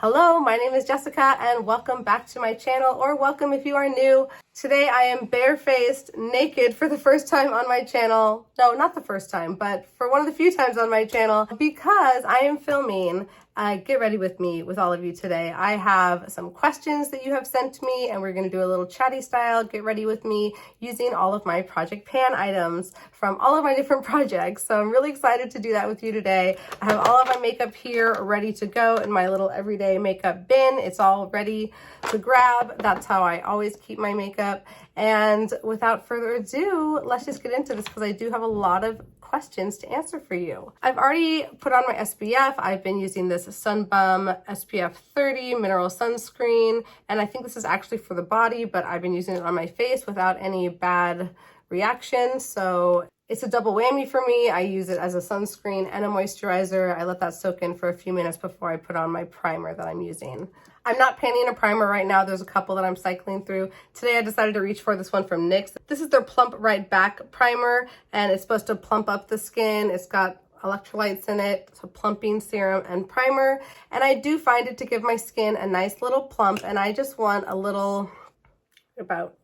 Hello, my name is Jessica and welcome back to my channel, or welcome if you are new. Today I am barefaced, naked for the first time on my channel. No, not the first time, but for one of the few times on my channel because I am filming Get Ready With Me with all of you today. I have some questions that you have sent to me and we're going to do a little chatty style Get Ready With Me using all of my Project Pan items from all of my different projects. So I'm really excited to do that with you today. I have all of my makeup here ready to go in my little everyday makeup bin. It's all ready to grab. That's how I always keep my makeup. And without further ado, let's just get into this because I do have a lot of questions to answer for you. I've already put on my SPF. I've been using this Sunbum SPF 30 mineral sunscreen, and I think this is actually for the body, but I've been using it on my face without any bad reaction. So it's a double whammy for me. I use it as a sunscreen and a moisturizer. I let that soak in for a few minutes before I put on my primer that I'm using. I'm not panning a primer right now. There's a couple that I'm cycling through. Today I decided to reach for this one from NYX. This is their Plump Right Back primer, and it's supposed to plump up the skin. It's got electrolytes in it, so plumping serum and primer. And I do find it to give my skin a nice little plump, and I just want a little, about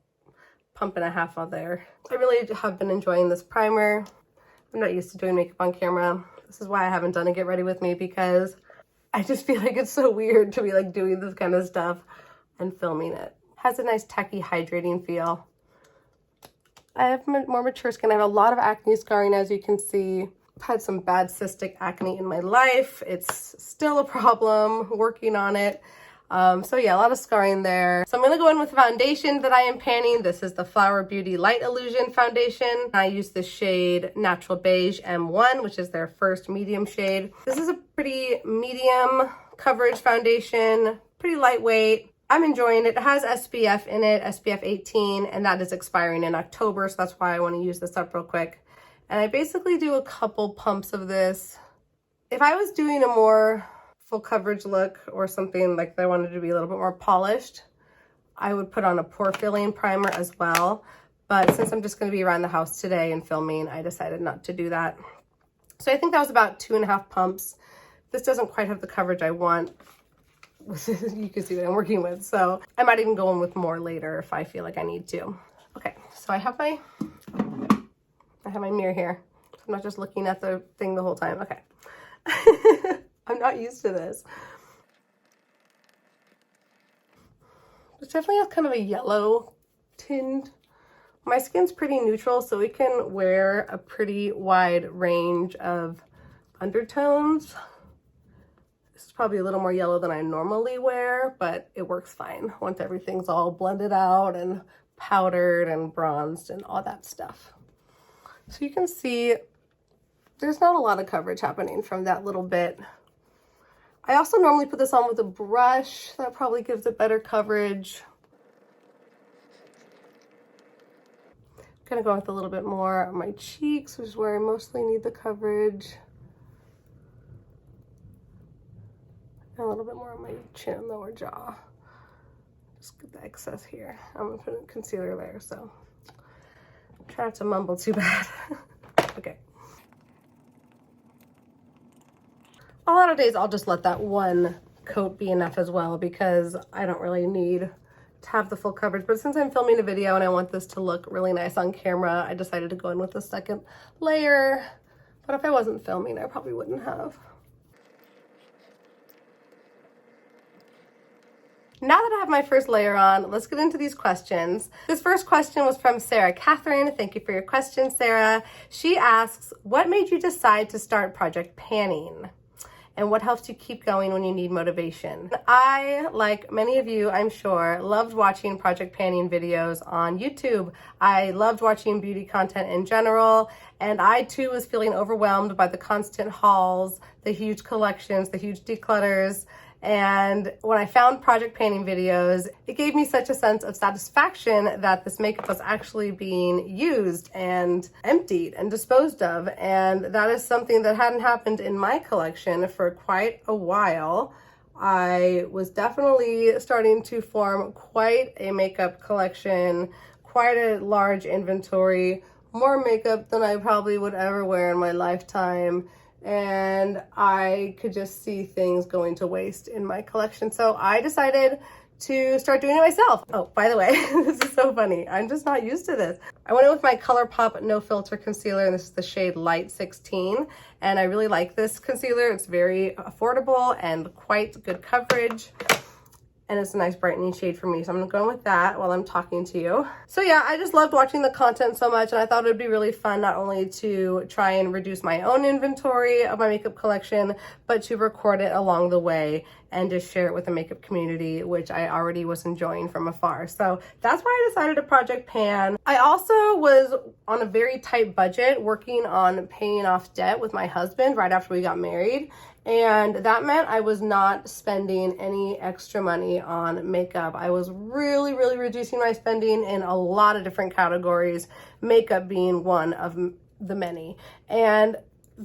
pump and a half on there. I really have been enjoying this primer. I'm not used to doing makeup on camera. This is why I haven't done a Get Ready With Me, because I just feel like it's so weird to be like doing this kind of stuff and filming it. Has a nice tacky hydrating feel. I have more mature skin. I have a lot of acne scarring, as you can see. I've had some bad cystic acne in my life. It's still a problem, working on it. So yeah, a lot of scarring there. So I'm gonna go in with the foundation that I am panning. This is the Flower Beauty Light Illusion foundation. I use the shade Natural Beige M1, which is their first medium shade. This is a pretty medium coverage foundation, pretty lightweight. I'm enjoying it. It has SPF in it, SPF 18, and that is expiring in October, so that's why I want to use this up real quick. And I basically do a couple pumps of this. If I was doing a more full coverage look or something like that, I wanted to be a little bit more polished, I would put on a pore filling primer as well. But since I'm just going to be around the house today and filming, I decided not to do that. So I think that was about 2.5 pumps. This doesn't quite have the coverage I want. You can see what I'm working with. So I might even go in with more later if I feel like I need to. Okay, so I have my mirror here. I'm not just looking at the thing the whole time. Okay. I'm not used to this. It definitely has kind of a yellow tint. My skin's pretty neutral, so it can wear a pretty wide range of undertones. This is probably a little more yellow than I normally wear, but it works fine once everything's all blended out and powdered and bronzed and all that stuff. So you can see there's not a lot of coverage happening from that little bit. I also normally put this on with a brush. That probably gives it better coverage. I'm gonna go with a little bit more on my cheeks, which is where I mostly need the coverage. And a little bit more on my chin and lower jaw. Just get the excess here. I'm gonna put concealer there, so try not to mumble too bad. Okay. A lot of days I'll just let that one coat be enough as well because I don't really need to have the full coverage. But since I'm filming a video and I want this to look really nice on camera, I decided to go in with the second layer. But if I wasn't filming, I probably wouldn't have. Now that I have my first layer on, let's get into these questions. This first question was from Sarah Catherine. Thank you for your question, Sarah. She asks, what made you decide to start Project Panning? And what helps you keep going when you need motivation? I, like many of you, I'm sure, loved watching Project Panning videos on YouTube. I loved watching beauty content in general, and I too was feeling overwhelmed by the constant hauls, the huge collections, the huge declutters. And when I found Project Panning videos, it gave me such a sense of satisfaction that this makeup was actually being used and emptied and disposed of. And that is something that hadn't happened in my collection for quite a while. I was definitely starting to form quite a makeup collection, quite a large inventory, more makeup than I probably would ever wear in my lifetime. and I could just see things going to waste in my collection. So I decided to start doing it myself. Oh, by the way, this is so funny. I'm just not used to this. I went in with my ColourPop No Filter Concealer, and this is the shade Light 16. And I really like this concealer. It's very affordable and quite good coverage. And it's a nice brightening shade for me. So I'm gonna go in with that while I'm talking to you. So yeah, I just loved watching the content so much, and I thought it would be really fun not only to try and reduce my own inventory of my makeup collection, but to record it along the way and just share it with the makeup community, which I already was enjoying from afar. So that's why I decided to project pan. I also was on a very tight budget working on paying off debt with my husband right after we got married. And that meant I was not spending any extra money on makeup. I was really reducing my spending in a lot of different categories, makeup being one of the many. And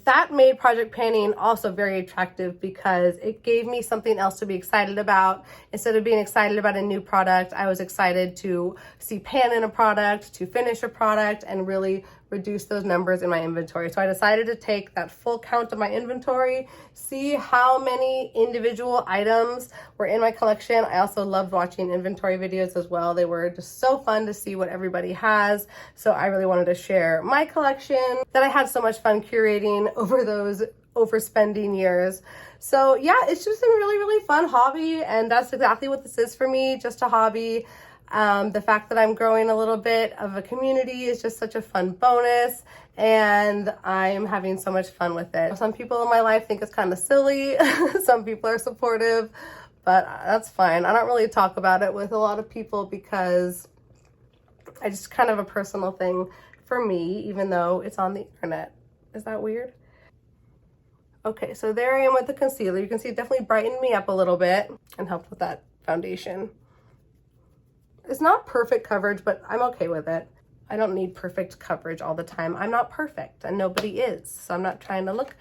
that made project panning also very attractive because it gave me something else to be excited about. Instead of being excited about a new product, I was excited to see pan in a product, to finish a product, and really reduce those numbers in my inventory. So I decided to take that full count of my inventory, see how many individual items were in my collection. I also loved watching inventory videos as well. They were just so fun to see what everybody has. So I really wanted to share my collection that I had so much fun curating over those overspending years. So yeah, it's just a really fun hobby, and that's exactly what this is for me, just a hobby. The fact that I'm growing a little bit of a community is just such a fun bonus, and I'm having so much fun with it. Some people in my life think it's kind of silly. Some people are supportive, but that's fine. I don't really talk about it with a lot of people because it's just kind of a personal thing for me, even though it's on the internet. Is that weird? Okay, so there I am with the concealer. You can see it definitely brightened me up a little bit and helped with that foundation. It's not perfect coverage, but I'm okay with it. I don't need perfect coverage all the time. I'm not perfect, and nobody is, so I'm not trying to look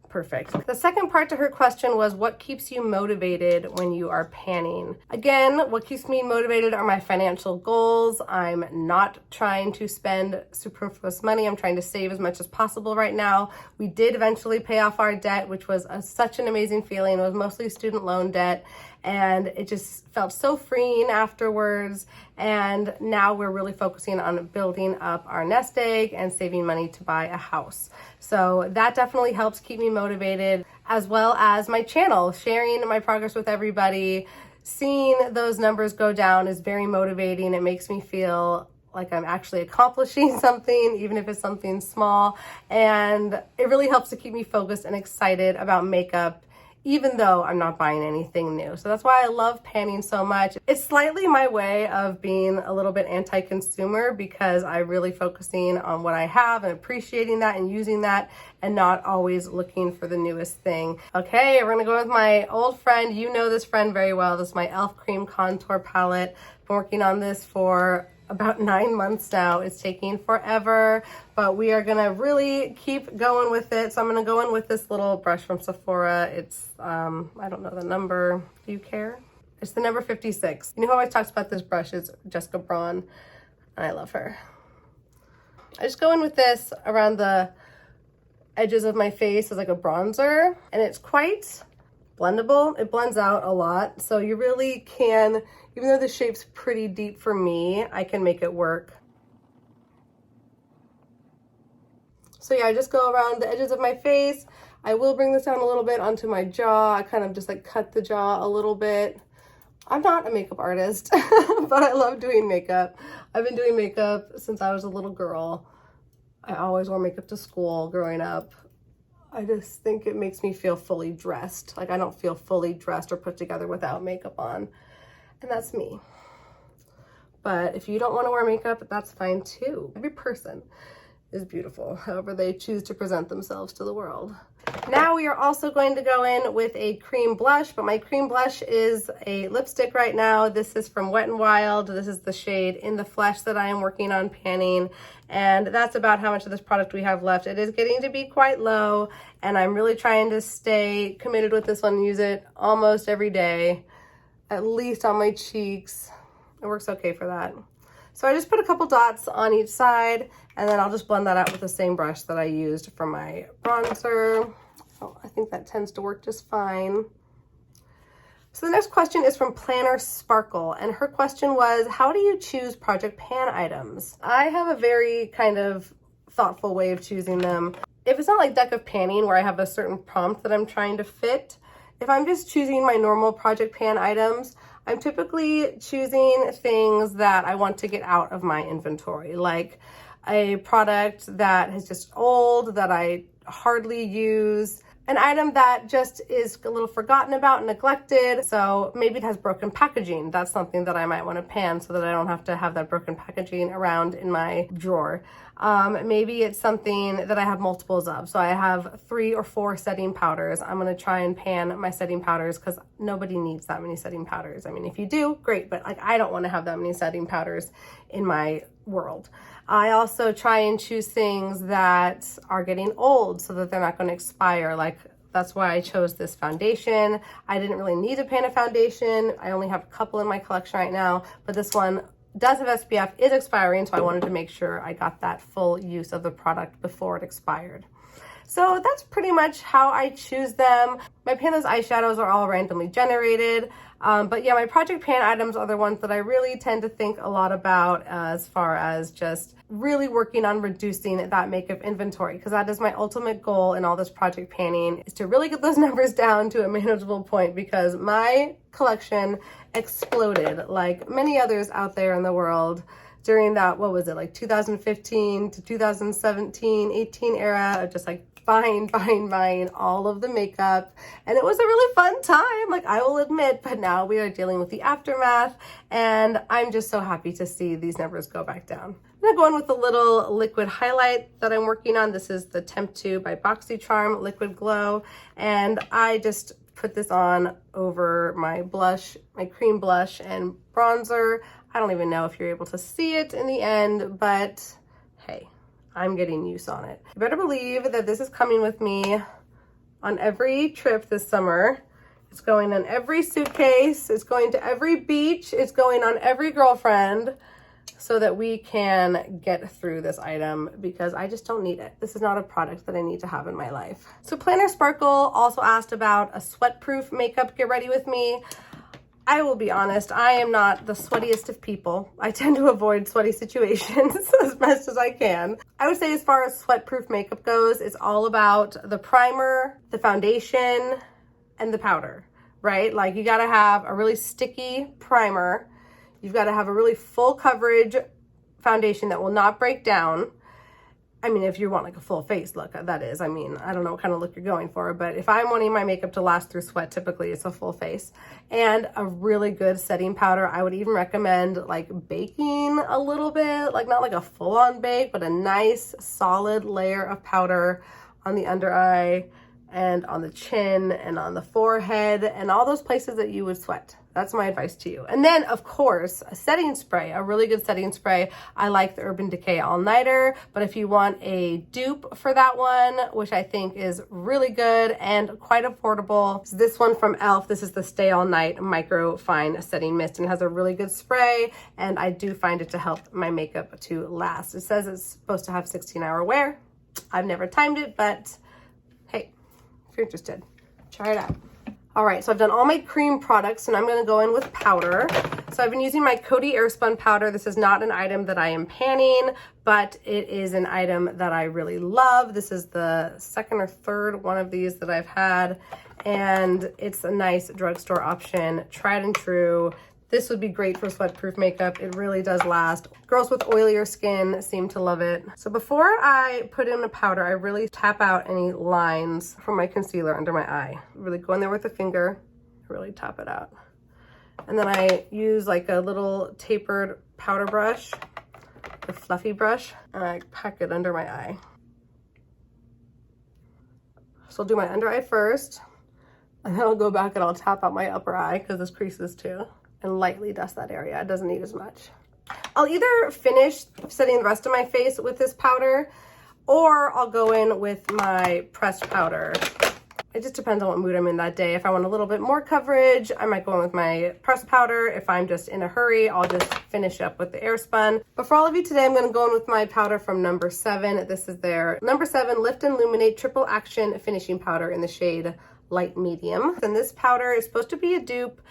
perfect. The second part to her question was, what keeps you motivated when you are panning? Again, what keeps me motivated are my financial goals. I'm not trying to spend superfluous money. I'm trying to save as much as possible right now. We did eventually pay off our debt, which was such an amazing feeling. It was mostly student loan debt, and it just felt so freeing afterwards. And now we're really focusing on building up our nest egg and saving money to buy a house. So that definitely helps keep me motivated, as well as my channel, sharing my progress with everybody. Seeing those numbers go down is very motivating. It makes me feel like I'm actually accomplishing something, even if it's something small. And it really helps to keep me focused and excited about makeup, even though I'm not buying anything new. So that's why I love panning so much. It's slightly my way of being a little bit anti-consumer, because I'm really focusing on what I have and appreciating that and using that, and not always looking for the newest thing. Okay, we're gonna go with my old friend. You know this friend very well. This is my e.l.f. Cream Contour Palette. Been working on this for about 9 months now. It's taking forever, but we are gonna really keep going with it. So I'm gonna go in with this little brush from Sephora. It's, I don't know the number. Do you care? It's the number 56. You know who always talks about this brush is Jessica Braun, and I love her. I just go in with this around the edges of my face as like a bronzer, and it's quite blendable. It blends out a lot, so you really can, even though the shape's pretty deep for me, I can make it work. So yeah, I just go around the edges of my face. I will bring this down a little bit onto my jaw. I kind of just like cut the jaw a little bit. I'm not a makeup artist, but I love doing makeup. I've been doing makeup since I was a little girl. I always wore makeup to school growing up. I just think it makes me feel fully dressed. Like I don't feel fully dressed or put together without makeup on. And that's me. But if you don't want to wear makeup, that's fine too. Every person is beautiful, however they choose to present themselves to the world. Now we are also going to go in with a cream blush, but my cream blush is a lipstick right now. This is from Wet n Wild. This is the shade In the Flesh that I am working on panning, and that's about how much of this product we have left. It is getting to be quite low, and I'm really trying to stay committed with this one and use it almost every day, at least on my cheeks. It works okay for that. So I just put a couple dots on each side, and then I'll just blend that out with the same brush that I used for my bronzer. Oh, I think that tends to work just fine. So the next question is from Planner Sparkle, and her question was, how do you choose project pan items? I have a very kind of thoughtful way of choosing them. If it's not like deck of panning where I have a certain prompt that I'm trying to fit, if I'm just choosing my normal project pan items, I'm typically choosing things that I want to get out of my inventory, like a product that is just old, that I hardly use, an item that just is a little forgotten about and neglected. So maybe it has broken packaging. That's something that I might want to pan so that I don't have to have that broken packaging around in my drawer. Maybe it's something that I have multiples of. So I have 3 or 4 setting powders. I'm going to try and pan my setting powders because nobody needs that many setting powders. I mean, if you do, great, but like I don't want to have that many setting powders in my world. I also try and choose things that are getting old so that they're not going to expire. Like that's why I chose this foundation. I didn't really need to pan a foundation. I only have a couple in my collection right now, but this one does have SPF, is expiring, so I wanted to make sure I got that full use of the product before it expired. So that's pretty much how I choose them. My Pandas eyeshadows are all randomly generated. But yeah, my project pan items are the ones that I really tend to think a lot about as far as just really working on reducing that makeup inventory, because that is my ultimate goal in all this project panning, is to really get those numbers down to a manageable point, because my collection exploded like many others out there in the world during that, what was it, like 2015 to 2017, 18 era of just like buying all of the makeup. And it was a really fun time, like I will admit, but now we are dealing with the aftermath, and I'm just so happy to see these numbers go back down. I'm gonna go in with a little liquid highlight that I'm working on. This is the Temp 2 by BoxyCharm Liquid Glow, and I just put this on over my blush, my cream blush and bronzer. I don't even know if you're able to see it in the end, but hey, I'm getting use on it. You better believe that this is coming with me on every trip this summer. It's going on every suitcase. It's going to every beach. It's going on every girlfriend so that we can get through this item, because I just don't need it. This is not a product that I need to have in my life. So Planner Sparkle also asked about a sweat-proof makeup get ready with me. I will be honest, I am not the sweatiest of people. I tend to avoid sweaty situations as best as I can. I would say as far as sweat-proof makeup goes, it's all about the primer, the foundation, and the powder, right? Like you gotta have a really sticky primer. You've gotta have a really full coverage foundation that will not break down. I mean, if you want like a full face look, that is. I mean, I don't know what kind of look you're going for, but if I'm wanting my makeup to last through sweat, typically it's a full face. And a really good setting powder. I would even recommend like baking a little bit, like not like a full-on bake, but a nice solid layer of powder on the under eye and on the chin and on the forehead and all those places that you would sweat. That's my advice to you. And then, of course, a setting spray, a really good setting spray. I like the Urban Decay All Nighter, but if you want a dupe for that one, which I think is really good and quite affordable, so this one from e.l.f., this is the Stay All Night Micro Fine Setting Mist, and it has a really good spray, and I do find it to help my makeup to last. It says it's supposed to have 16-hour wear. I've never timed it, but hey, if you're interested, try it out. All right, so I've done all my cream products, and I'm gonna go in with powder. So I've been using my Coty Airspun powder. This is not an item that I am panning, but it is an item that I really love. This is the second or third one of these that I've had, and it's a nice drugstore option, tried and true. This would be great for sweat-proof makeup. It really does last. Girls with oilier skin seem to love it. So before I put in the powder, I really tap out any lines from my concealer under my eye. Really go in there with a finger, really tap it out. And then I use like a little tapered powder brush, a fluffy brush, and I pack it under my eye. So I'll do my under eye first, and then I'll go back and I'll tap out my upper eye because this creases too, and lightly dust that area. It doesn't need as much. I'll either finish setting the rest of my face with this powder, or I'll go in with my pressed powder it just depends on what mood I'm in that day. If I want a little bit more coverage, I might go in with my pressed powder. If I'm just in a hurry, I'll just finish up with the Airspun. But for all of you today, I'm gonna go in with my powder from number 7. This is their number 7 Lift and Illuminate Triple Action Finishing Powder in the shade Light Medium. And this powder is supposed to be a dupe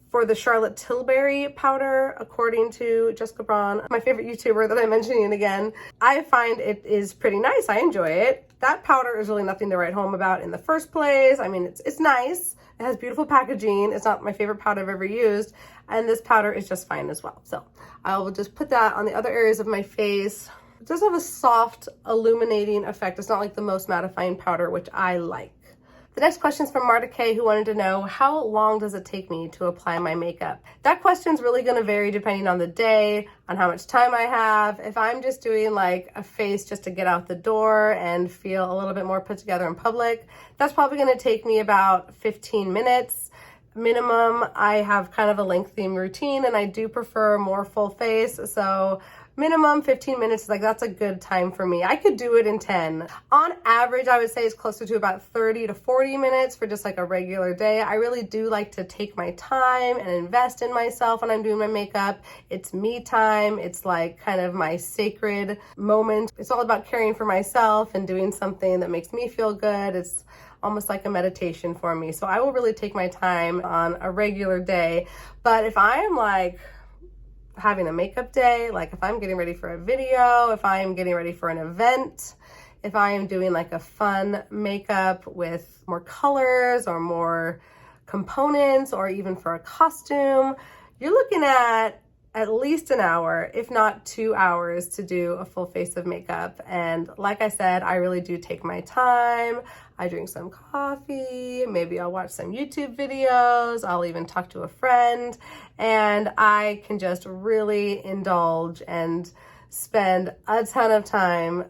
for the Charlotte Tilbury powder, according to Jessica Braun, my favorite YouTuber that I'm mentioning again. I find it is pretty nice. I enjoy it. That powder is really nothing to write home about in the first place. I mean, it's nice. It has beautiful packaging. It's not my favorite powder I've ever used. And this powder is just fine as well. So I will just put that on the other areas of my face. It does have a soft illuminating effect. It's not like the most mattifying powder, which I like. The next question is from Marta K, who wanted to know, how long does it take me to apply my makeup? That question is really going to vary depending on the day, on how much time I have. If I'm just doing like a face just to get out the door and feel a little bit more put together in public, that's probably going to take me about 15 minutes. Minimum. I have kind of a lengthy routine and I do prefer more full face, so minimum 15 minutes, like that's a good time for me. I could do it in 10. On average, I would say it's closer to about 30 to 40 minutes for just like a regular day. I really do like to take my time and invest in myself when I'm doing my makeup. It's me time. It's like kind of my sacred moment. It's all about caring for myself and doing something that makes me feel good. It's almost like a meditation for me. So I will really take my time on a regular day. But if I am like having a makeup day, like if I'm getting ready for a video, if I'm getting ready for an event, if I am doing like a fun makeup with more colors or more components, or even for a costume, you're looking at least an hour, if not 2 hours, to do a full face of makeup. And like I said, I really do take my time. I drink some coffee, maybe I'll watch some YouTube videos, I'll even talk to a friend, and I can just really indulge and spend a ton of time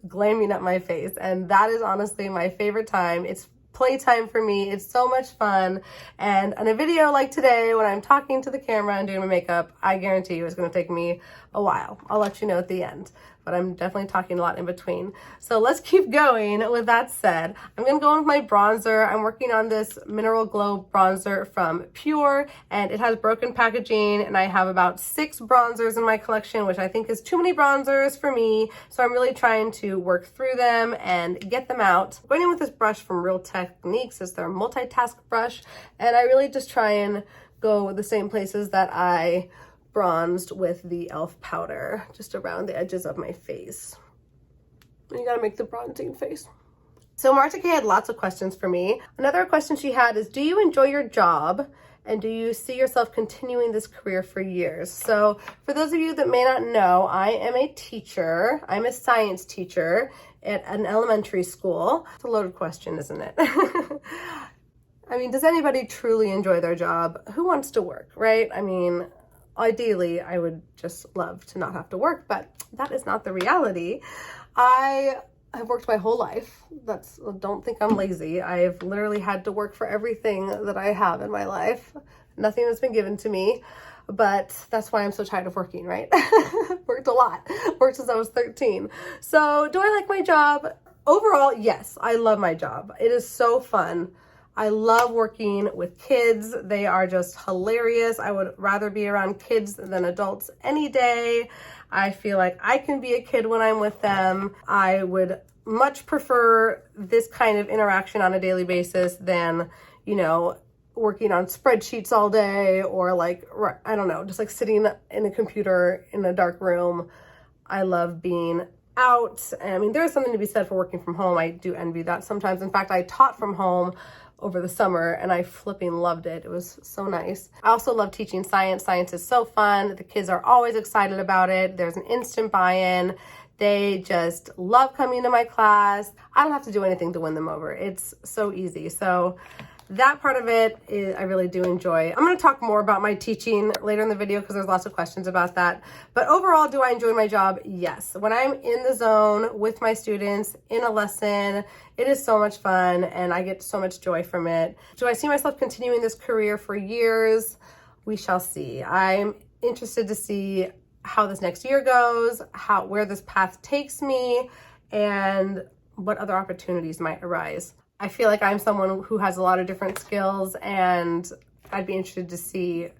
glamming up my face. And that is honestly my favorite time. It's playtime for me. It's so much fun. And in a video like today, when I'm talking to the camera and doing my makeup, I guarantee you it's going to take me a while. I'll let you know at the end, but I'm definitely talking a lot in between. So let's keep going. With that said, I'm going to go on with my bronzer. I'm working on this Mineral Glow bronzer from Pure, and it has broken packaging, and I have about 6 bronzers in my collection, which I think is too many bronzers for me. So I'm really trying to work through them and get them out. I'm going in with this brush from Real Techniques. It's their multitask brush, and I really just try and go the same places that I bronzed with the e.l.f. powder, just around the edges of my face. You gotta make the bronzing face. So Marta K had lots of questions for me. Another question she had is, do you enjoy your job? And do you see yourself continuing this career for years? So for those of you that may not know, I am a teacher. I'm a science teacher at an elementary school. It's a loaded question, isn't it? I mean, does anybody truly enjoy their job? Who wants to work, right? I mean, ideally, I would just love to not have to work, but that is not the reality. I have worked my whole life. Don't think I'm lazy. I've literally had to work for everything that I have in my life. Nothing has been given to me, but that's why I'm so tired of working, right? Worked a lot. Worked since I was 13. So do I like my job? Overall, yes, I love my job. It is so fun. I love working with kids. They are just hilarious. I would rather be around kids than adults any day. I feel like I can be a kid when I'm with them. I would much prefer this kind of interaction on a daily basis than, you know, working on spreadsheets all day, or like, I don't know, just like sitting in a computer in a dark room. I love being out. I mean, there's something to be said for working from home. I do envy that sometimes. In fact, I taught from home over the summer and I flipping loved it. It was so nice. I also love teaching science. Science is so fun. The kids are always excited about it. There's an instant buy-in. They just love coming to my class. I don't have to do anything to win them over. It's so easy. So that part of it I really do enjoy. I'm going to talk more about my teaching later in the video because there's lots of questions about that. But overall, do I enjoy my job? Yes. When I'm in the zone with my students in a lesson, it is so much fun and I get so much joy from it. Do I see myself continuing this career for years? We shall see. I'm interested to see how this next year goes, where this path takes me, and what other opportunities might arise. I feel like I'm someone who has a lot of different skills, and I'd be interested to see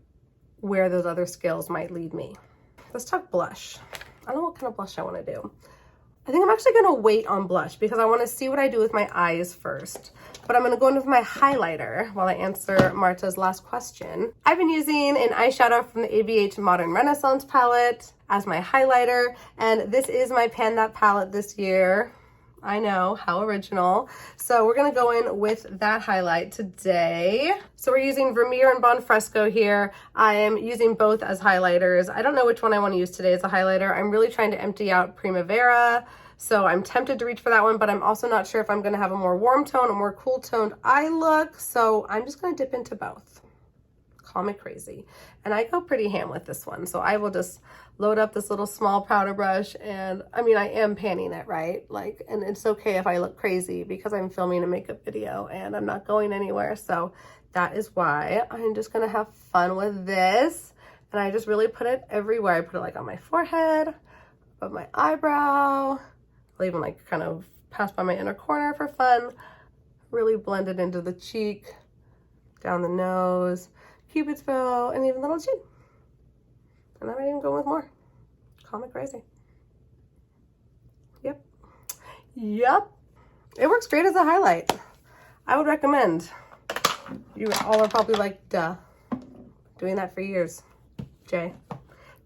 where those other skills might lead me. Let's talk blush. I don't know what kind of blush I want to do. I think I'm actually going to wait on blush because I want to see what I do with my eyes first. But I'm going to go in with my highlighter while I answer Marta's last question. I've been using an eyeshadow from the ABH Modern Renaissance palette as my highlighter, and this is my Pan That palette this year. I know, how original. So we're gonna go in with that highlight today. So we're using Vermeer and Bonfresco here. I am using both as highlighters. I don't know which one I wanna use today as a highlighter. I'm really trying to empty out Primavera, so I'm tempted to reach for that one, but I'm also not sure if I'm gonna have a more warm tone, a more cool toned eye look. So I'm just gonna dip into both. Call me crazy. And I go pretty ham with this one. So I will just load up this little small powder brush, and I mean, I am panning it, right? Like, and it's okay if I look crazy because I'm filming a makeup video and I'm not going anywhere. So that is why I'm just gonna have fun with this. And I just really put it everywhere. I put it like on my forehead, above my eyebrow. I'll even like kind of pass by my inner corner for fun. Really blend it into the cheek, down the nose, Cupid's bow, and even little chin. And I might even go with more. Call me crazy. Yep. It works great as a highlight. I would recommend. You all are probably like, duh. Doing that for years. Jay,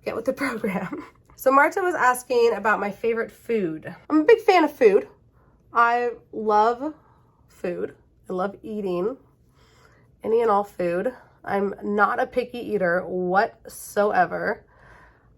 get with the program. So Marta was asking about my favorite food. I'm a big fan of food. I love food. I love eating any and all food. I'm not a picky eater whatsoever.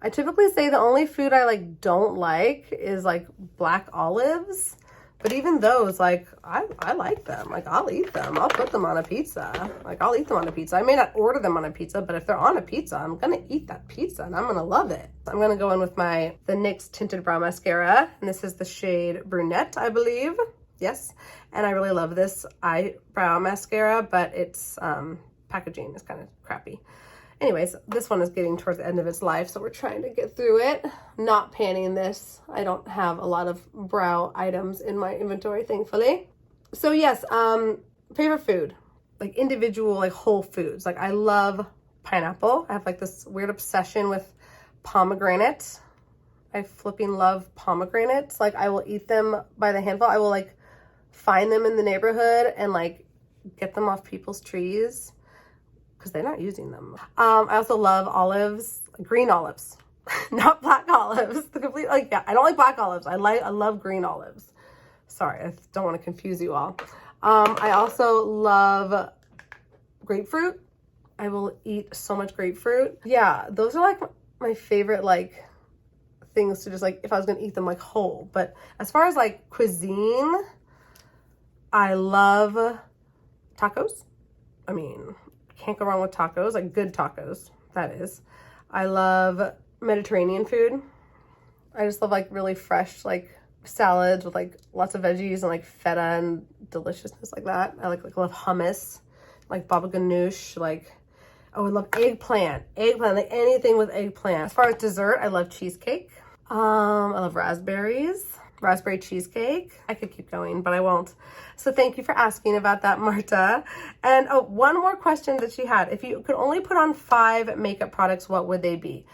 I typically say the only food I like don't like is like black olives, but even those, like I like them. Like I'll eat them. I'll put them on a pizza. Like I'll eat them on a pizza. I may not order them on a pizza, but if they're on a pizza, I'm gonna eat that pizza and I'm gonna love it. I'm gonna go in with the NYX Tinted Brow Mascara, and this is the shade Brunette, I believe. Yes, and I really love this eyebrow mascara, but it's packaging is kind of crappy. Anyways, this one is getting towards the end of its life, so we're trying to get through it. Not panning this. I don't have a lot of brow items in my inventory, thankfully. So yes, favorite food, like individual, like whole foods. Like I love pineapple. I have like this weird obsession with pomegranate. I flipping love pomegranates. Like I will eat them by the handful. I will like find them in the neighborhood and like get them off people's trees, because they're not using them. I also love olives, green olives, not black olives. The complete, like, yeah, I don't like black olives. I love green olives. Sorry, I don't want to confuse you all. I also love grapefruit. I will eat so much grapefruit. Yeah, those are like my favorite like things to just like, if I was gonna eat them like whole. But as far as like cuisine, I love tacos. I mean, can't go wrong with tacos, like good tacos, that is. I love Mediterranean food. I just love like really fresh like salads with like lots of veggies and like feta and deliciousness like that. I love hummus, like baba ganoush, like, oh, I love eggplant, like anything with eggplant. As far as dessert, I love cheesecake. I love raspberry cheesecake. I could keep going, but I won't. So thank you for asking about that, Marta. And oh, one more question that she had. If you could only put on 5 makeup products, what would they be?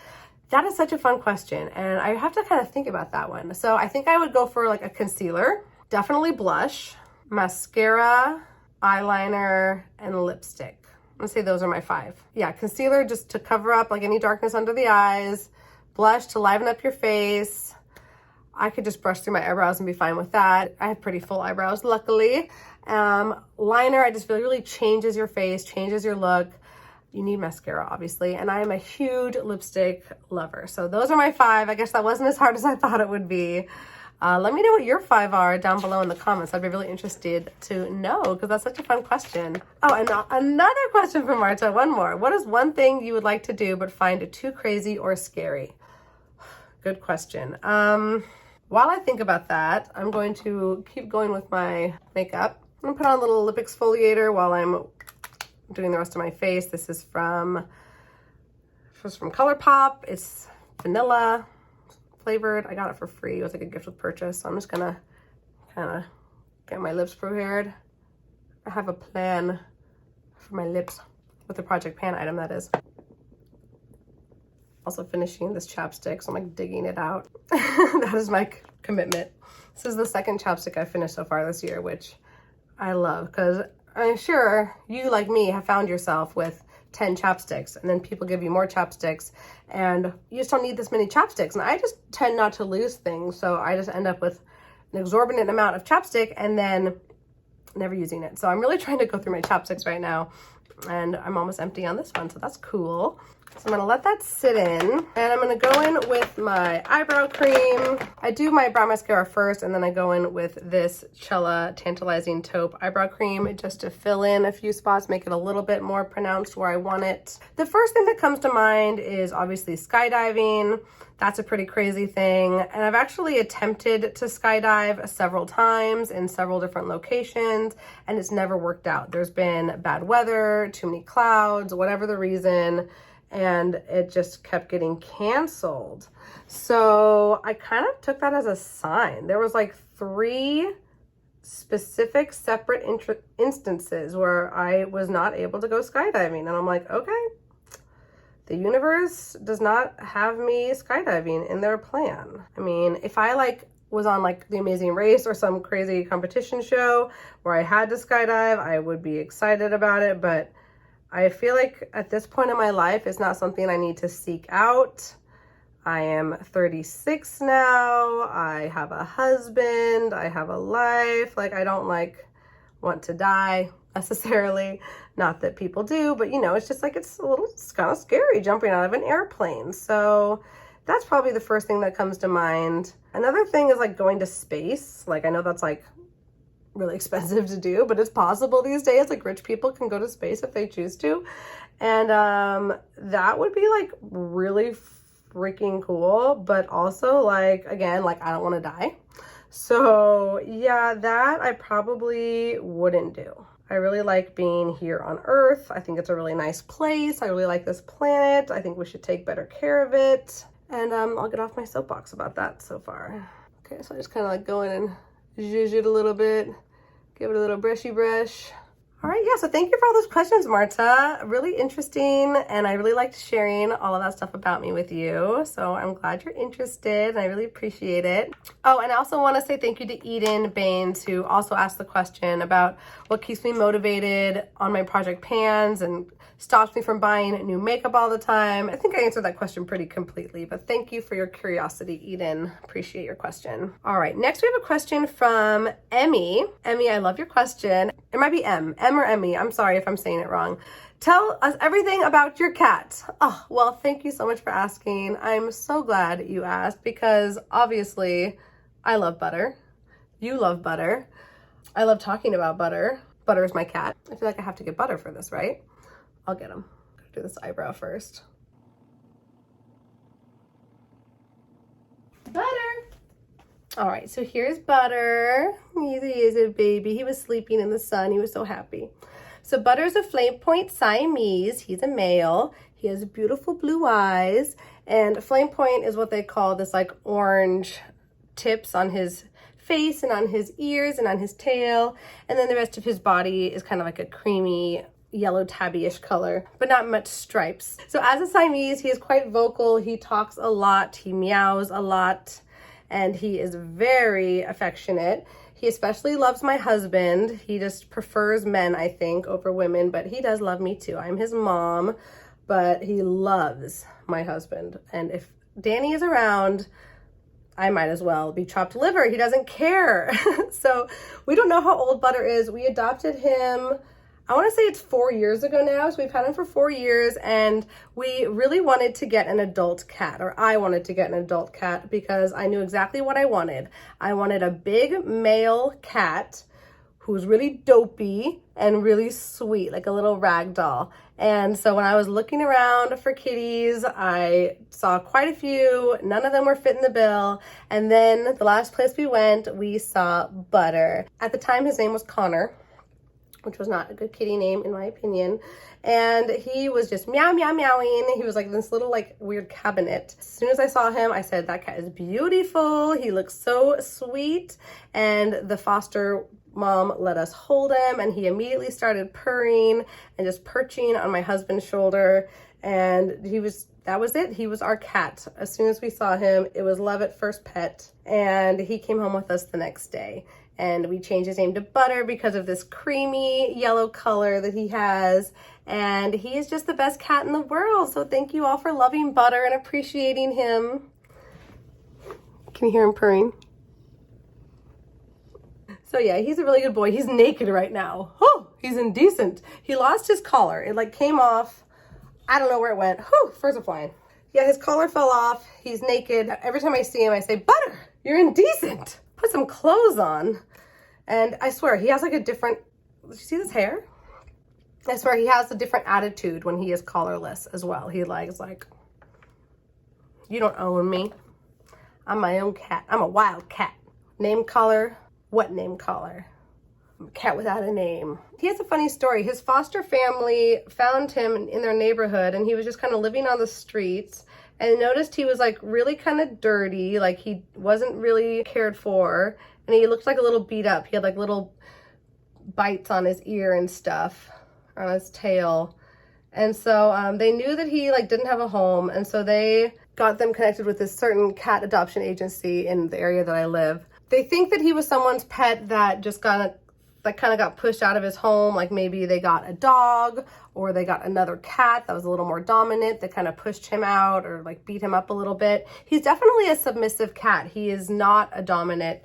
That is such a fun question, and I have to kind of think about that one. So I think I would go for like a concealer, definitely blush, mascara, eyeliner, and lipstick. Let's say those are my 5. Yeah, concealer just to cover up like any darkness under the eyes, blush to liven up your face. I could just brush through my eyebrows and be fine with that. I have pretty full eyebrows, luckily. Liner, I just feel really changes your face, changes your look. You need mascara, obviously. And I am a huge lipstick lover. So those are my 5. I guess that wasn't as hard as I thought it would be. Let me know what your 5 are down below in the comments. I'd be really interested to know, because that's such a fun question. Oh, and another question from Marta, one more. What is one thing you would like to do but find too crazy or scary? Good question. While I think about that, I'm going to keep going with my makeup. I'm gonna put on a little lip exfoliator while I'm doing the rest of my face. This is from ColourPop. It's vanilla flavored. I got it for free. It was like a gift with purchase. So I'm just gonna kind of get my lips prepared. I have a plan for my lips with the Project Pan item, that is. Also finishing this chapstick, so I'm like digging it out. That is my commitment. This is the second chapstick I've finished so far this year, which I love, because I'm sure you, like me, have found yourself with 10 chapsticks, and then people give you more chapsticks, and you just don't need this many chapsticks. And I just tend not to lose things, so I just end up with an exorbitant amount of chapstick and then never using it. So I'm really trying to go through my chapsticks right now, and I'm almost empty on this one, so that's cool. So I'm gonna let that sit in, and I'm gonna go in with my eyebrow cream. I do my brow mascara first, and then I go in with this Cella Tantalizing Taupe eyebrow cream just to fill in a few spots, make it a little bit more pronounced where I want it. The first thing that comes to mind is obviously skydiving. That's a pretty crazy thing, and I've actually attempted to skydive several times in several different locations, and it's never worked out. There's been bad weather, too many clouds, whatever the reason, and it just kept getting canceled. So I kind of took that as a sign. There was like 3 specific separate instances where I was not able to go skydiving, and I'm like, okay, the universe does not have me skydiving in their plan. I mean, if I like was on like The Amazing Race or some crazy competition show where I had to skydive, I would be excited about it, but I feel like at this point in my life, it's not something I need to seek out. I am 36 now. I have a husband. I have a life. Like, I don't like want to die necessarily. Not that people do, but you know, it's just like, it's kind of scary jumping out of an airplane. So that's probably the first thing that comes to mind. Another thing is like going to space. Like, I know that's like really expensive to do, but it's possible these days. Like, rich people can go to space if they choose to, and that would be like really freaking cool, but also like, again, like I don't want to die. So yeah, that I probably wouldn't do. I really like being here on Earth. I think it's a really nice place. I really like this planet. I think we should take better care of it, and I'll get off my soapbox about that so far. Okay, so I just kind of like go in and zhuzh it a little bit. Give it a little brushy brush. All right, yeah, so thank you for all those questions, Marta. Really interesting, and I really liked sharing all of that stuff about me with you. So I'm glad you're interested, and I really appreciate it. Oh, and I also want to say thank you to Eden Baines, who also asked the question about what keeps me motivated on my project pans and stops me from buying new makeup all the time. I think I answered that question pretty completely, but thank you for your curiosity, Eden. Appreciate your question. All right, next we have a question from Emmy. Emmy, I love your question. It might be M or Emmy. I'm sorry if I'm saying it wrong. Tell us everything about your cat. Oh, well, thank you so much for asking. I'm so glad you asked, because obviously I love Butter. You love Butter. I love talking about Butter. Butter is my cat. I feel like I have to get Butter for this, right? I'll get him. Do this eyebrow first. Butter. All right, so here's Butter. He is a baby. He was sleeping in the sun. He was so happy. So Butter's a Flame Point Siamese. He's a male. He has beautiful blue eyes, and Flame Point is what they call this like orange tips on his face and on his ears and on his tail, and then the rest of his body is kind of like a creamy yellow tabby-ish color, but not much stripes. So as a Siamese, he is quite vocal. He talks a lot, he meows a lot, and he is very affectionate. He especially loves my husband. He just prefers men, I think, over women, but he does love me too. I'm his mom, but he loves my husband. And if Danny is around, I might as well be chopped liver. He doesn't care. So we don't know how old Butter is. We adopted him, I want to say it's 4 years ago now. So we've had him for 4 years, and we really wanted to get an adult cat, or I wanted to get an adult cat because I knew exactly what I wanted. I wanted a big male cat who's really dopey and really sweet, like a little rag doll. And so when I was looking around for kitties, I saw quite a few. None of them were fitting the bill. And then the last place we went, we saw Butter. At the time, his name was Connor, which was not a good kitty name in my opinion. And he was just meow, meow, meowing. He was like this little like weird cabinet. As soon as I saw him, I said, that cat is beautiful. He looks so sweet. And the foster mom let us hold him, and he immediately started purring and just perching on my husband's shoulder. And that was it. He was our cat. As soon as we saw him, it was love at first pet. And he came home with us the next day. And we changed his name to Butter because of this creamy yellow color that he has. And he is just the best cat in the world. So thank you all for loving Butter and appreciating him. Can you hear him purring? So yeah, he's a really good boy. He's naked right now. Oh, he's indecent. He lost his collar. It like came off. I don't know where it went. Whew, first of flying. Yeah, his collar fell off. He's naked. Every time I see him, I say, Butter, you're indecent. Put some clothes on. And I swear, he has like a different, did you see this hair? I swear he has a different attitude when he is collarless as well. He likes like, you don't own me. I'm my own cat. I'm a wild cat. Name collar. What name collar? I'm a cat without a name. He has a funny story. His foster family found him in their neighborhood, and he was just kind of living on the streets, and noticed he was like really kind of dirty, like he wasn't really cared for, and he looked like a little beat up. He had like little bites on his ear and stuff, on his tail. And so they knew that he like didn't have a home, and so they got them connected with this certain cat adoption agency in the area that I live. They think that he was someone's pet that just kind of got pushed out of his home. Like maybe they got a dog, or they got another cat that was a little more dominant that kind of pushed him out or like beat him up a little bit. He's definitely a submissive cat. He is not a dominant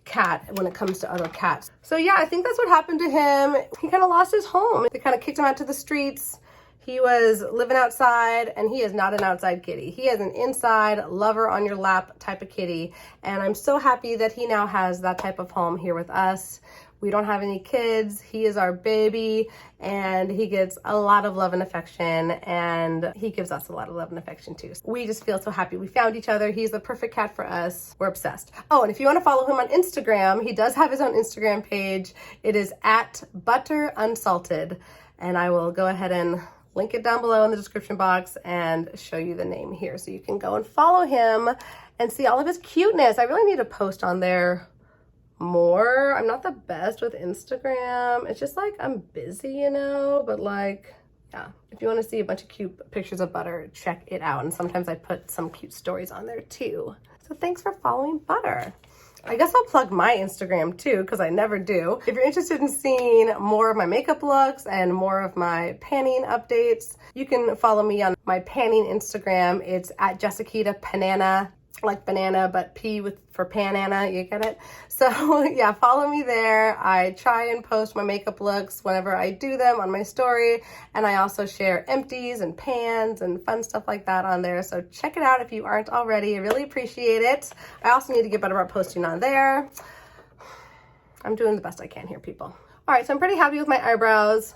cat when it comes to other cats. So yeah, I think that's what happened to him. He kind of lost his home. They kind of kicked him out to the streets. He was living outside, and he is not an outside kitty. He is an inside, lover on your lap type of kitty. And I'm so happy that he now has that type of home here with us. We don't have any kids. He is our baby, and he gets a lot of love and affection, and he gives us a lot of love and affection too. We just feel so happy we found each other. He's the perfect cat for us. We're obsessed. Oh, and if you want to follow him on Instagram, he does have his own Instagram page. It is @butterunsalted, and I will go ahead and link it down below in the description box and show you the name here so you can go and follow him and see all of his cuteness. I really need to post on there more. I'm not the best with Instagram. It's just like I'm busy, you know, but like, yeah, if you want to see a bunch of cute pictures of Butter, check it out. And sometimes I put some cute stories on there too. So thanks for following Butter. I guess I'll plug my Instagram too, because I never do. If you're interested in seeing more of my makeup looks and more of my panning updates, you can follow me on my panning Instagram. It's @JessicaPanana, like banana, but P for Panana, you get it? So yeah, follow me there. I try and post my makeup looks whenever I do them on my story, and I also share empties and pans and fun stuff like that on there. So check it out if you aren't already. I really appreciate it. I also need to get better about posting on there. I'm doing the best I can here, people. All right, so I'm pretty happy with my eyebrows.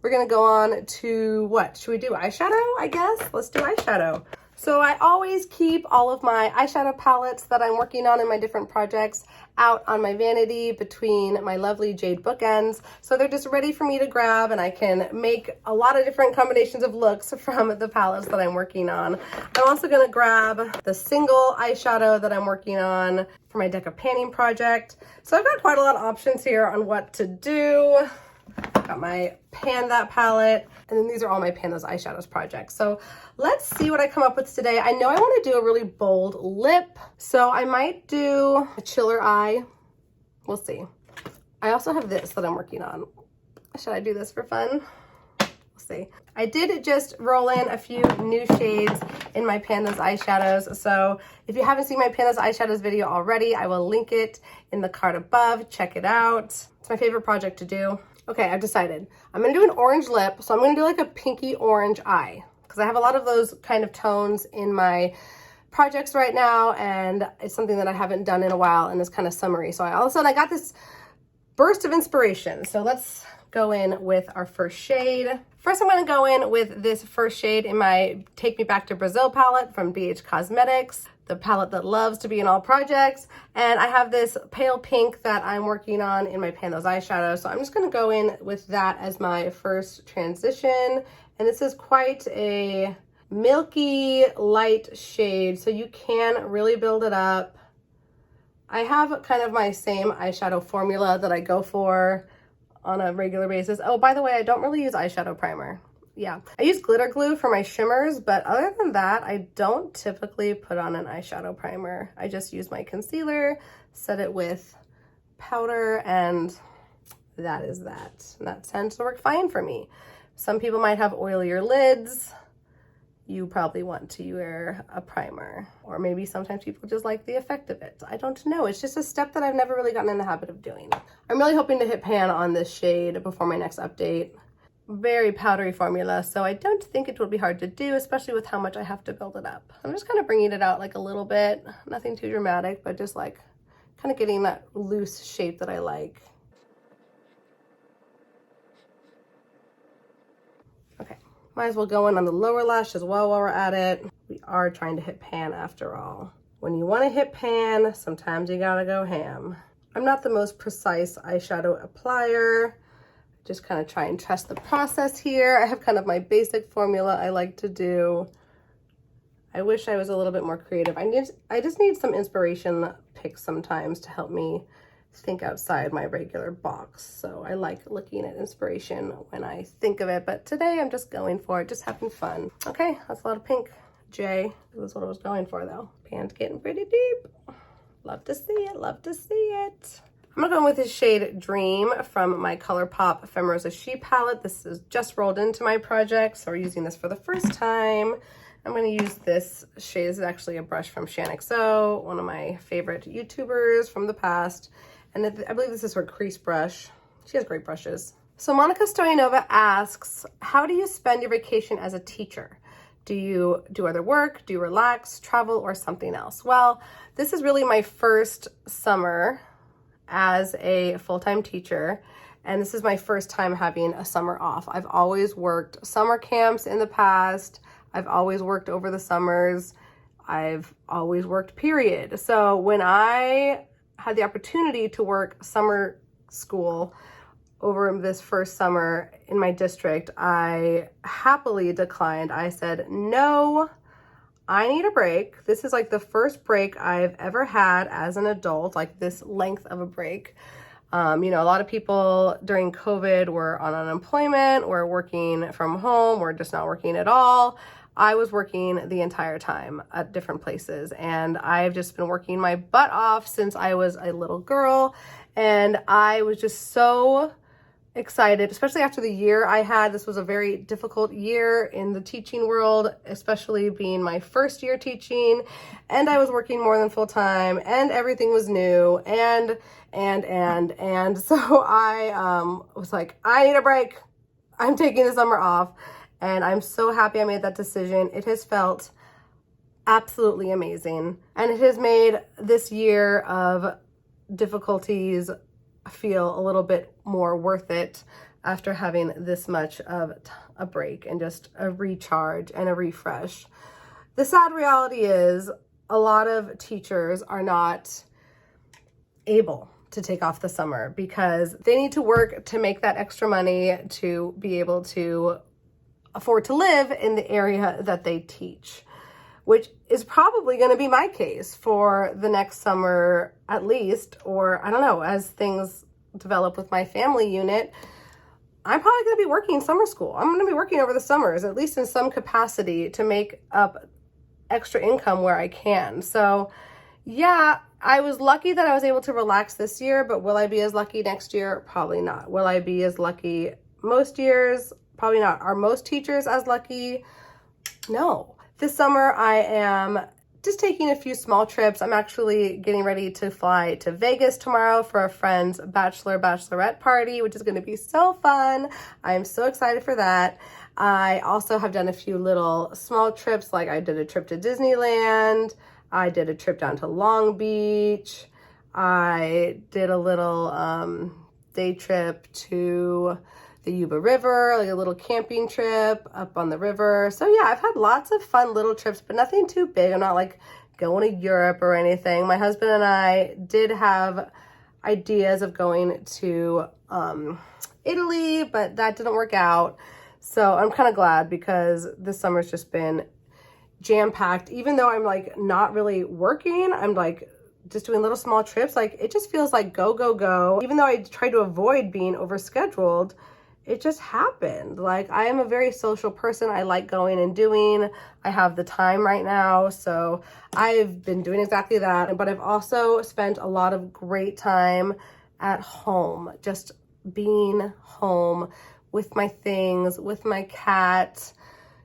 We're gonna go on to what? Should we do eyeshadow, I guess? Let's do eyeshadow. So I always keep all of my eyeshadow palettes that I'm working on in my different projects out on my vanity between my lovely jade bookends. So they're just ready for me to grab, and I can make a lot of different combinations of looks from the palettes that I'm working on. I'm also gonna grab the single eyeshadow that I'm working on for my Deca Panning project. So I've got quite a lot of options here on what to do. Got my Pan That palette, and then these are all my Pan Those Eyeshadows projects. So let's see what I come up with today. I know I want to do a really bold lip, so I might do a chiller eye. We'll see. I also have this that I'm working on. Should I do this for fun? We'll see. I did just roll in a few new shades in my Pan Those Eyeshadows. So if you haven't seen my Pan Those Eyeshadows video already, I will link it in the card above. Check it out. It's my favorite project to do. Okay, I've decided. I'm gonna do an orange lip, so I'm gonna do like a pinky orange eye, because I have a lot of those kind of tones in my projects right now, and it's something that I haven't done in a while, and it's kind of summery. So all of a sudden I got this burst of inspiration. So let's go in with our first shade. First, I'm gonna go in with this first shade in my Take Me Back to Brazil palette from BH Cosmetics, the palette that loves to be in all projects. And I have this pale pink that I'm working on in my Pan Those Eyeshadow. So I'm just gonna go in with that as my first transition. And this is quite a milky light shade, so you can really build it up. I have kind of my same eyeshadow formula that I go for on a regular basis. Oh, by the way, I don't really use eyeshadow primer. Yeah, I use glitter glue for my shimmers, but other than that, I don't typically put on an eyeshadow primer. I just use my concealer, set it with powder, and that is that. And that tends to work fine for me. Some people might have oilier lids. You probably want to wear a primer, or maybe sometimes people just like the effect of it. I don't know. It's just a step that I've never really gotten in the habit of doing. I'm really hoping to hit pan on this shade before my next update. Very powdery formula, so I don't think it will be hard to do, especially with how much I have to build it up. I'm just kind of bringing it out like a little bit, nothing too dramatic, but just like kind of getting that loose shape that I like. Okay. Might as well go in on the lower lash as well while we're at it. We are trying to hit pan after all. When you want to hit pan, sometimes you gotta go ham. I'm not the most precise eyeshadow applier. Just kind of try and trust the process here. I have kind of my basic formula I like to do. I wish I was a little bit more creative. I just need some inspiration picks sometimes to help me think outside my regular box. So I like looking at inspiration when I think of it, but today I'm just going for it, just having fun. Okay, that's a lot of pink. J, this is what I was going for though. Pan's getting pretty deep. Love to see it, love to see it. I'm gonna go in with this shade Dream from my ColourPop Femrosa She palette. This is just rolled into my project, so we're using this for the first time. I'm going to use this shade. This is actually a brush from ShanXO, one of my favorite YouTubers from the past. And I believe this is her crease brush. She has great brushes. So Monica Stoyanova asks, how do you spend your vacation as a teacher? Do you do other work? Do you relax, travel, or something else? Well, this is really my first summer as a full-time teacher. And this is my first time having a summer off. I've always worked summer camps in the past. I've always worked over the summers. I've always worked, period. So when I had the opportunity to work summer school over this first summer in my district, I happily declined. I said, no, I need a break. This is like the first break I've ever had as an adult, like this length of a break. You know, a lot of people during COVID were on unemployment, were working from home, were just not working at all. I was working the entire time at different places, and I've just been working my butt off since I was a little girl, and I was just so excited, especially after the year I had. This was a very difficult year in the teaching world, especially being my first year teaching, and I was working more than full time, and everything was new, and so I was like, I need a break. I'm taking the summer off. And I'm so happy I made that decision. It has felt absolutely amazing. And it has made this year of difficulties feel a little bit more worth it after having this much of a break and just a recharge and a refresh. The sad reality is a lot of teachers are not able to take off the summer because they need to work to make that extra money to be able to afford to live in the area that they teach, which is probably going to be my case for the next summer at least, or I don't know, as things develop with my family unit, I'm probably going to be working summer school. I'm going to be working over the summers, at least in some capacity, to make up extra income where I can. So yeah, I was lucky that I was able to relax this year, but will I be as lucky next year? Probably not. Will I be as lucky most years? Probably not. Are most teachers as lucky? No. This summer I am just taking a few small trips. I'm actually getting ready to fly to Vegas tomorrow for a friend's bachelorette party, which is going to be so fun. I'm so excited for that. I also have done a few little small trips, like I did a trip to Disneyland. I did a trip down to Long Beach. I did a little day trip to the Yuba River, like a little camping trip up on the river. So yeah, I've had lots of fun little trips, but nothing too big. I'm not like going to Europe or anything. My husband and I did have ideas of going to Italy, but that didn't work out. So I'm kind of glad because this summer's just been jam-packed. Even though I'm like not really working, I'm like just doing little small trips, like it just feels like go, go, go. Even though I try to avoid being overscheduled, it just happened. Like, I am a very social person. I like going and doing. I have the time right now, so I've been doing exactly that. But I've also spent a lot of great time at home, just being home with my things, with my cat,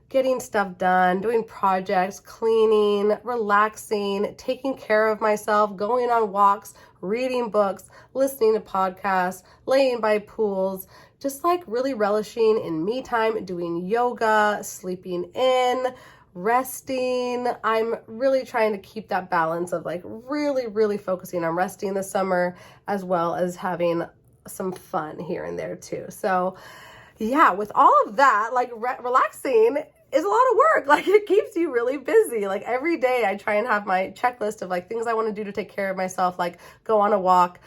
getting stuff done, doing projects, cleaning, relaxing, taking care of myself, going on walks, reading books, listening to podcasts, laying by pools, just like really relishing in me time, doing yoga, sleeping in, resting. I'm really trying to keep that balance of like really focusing on resting this summer, as well as having some fun here and there too. So yeah, with all of that, like relaxing is a lot of work. Like, it keeps you really busy. Like, every day I try and have my checklist of like things I want to do to take care of myself, like go on a walk,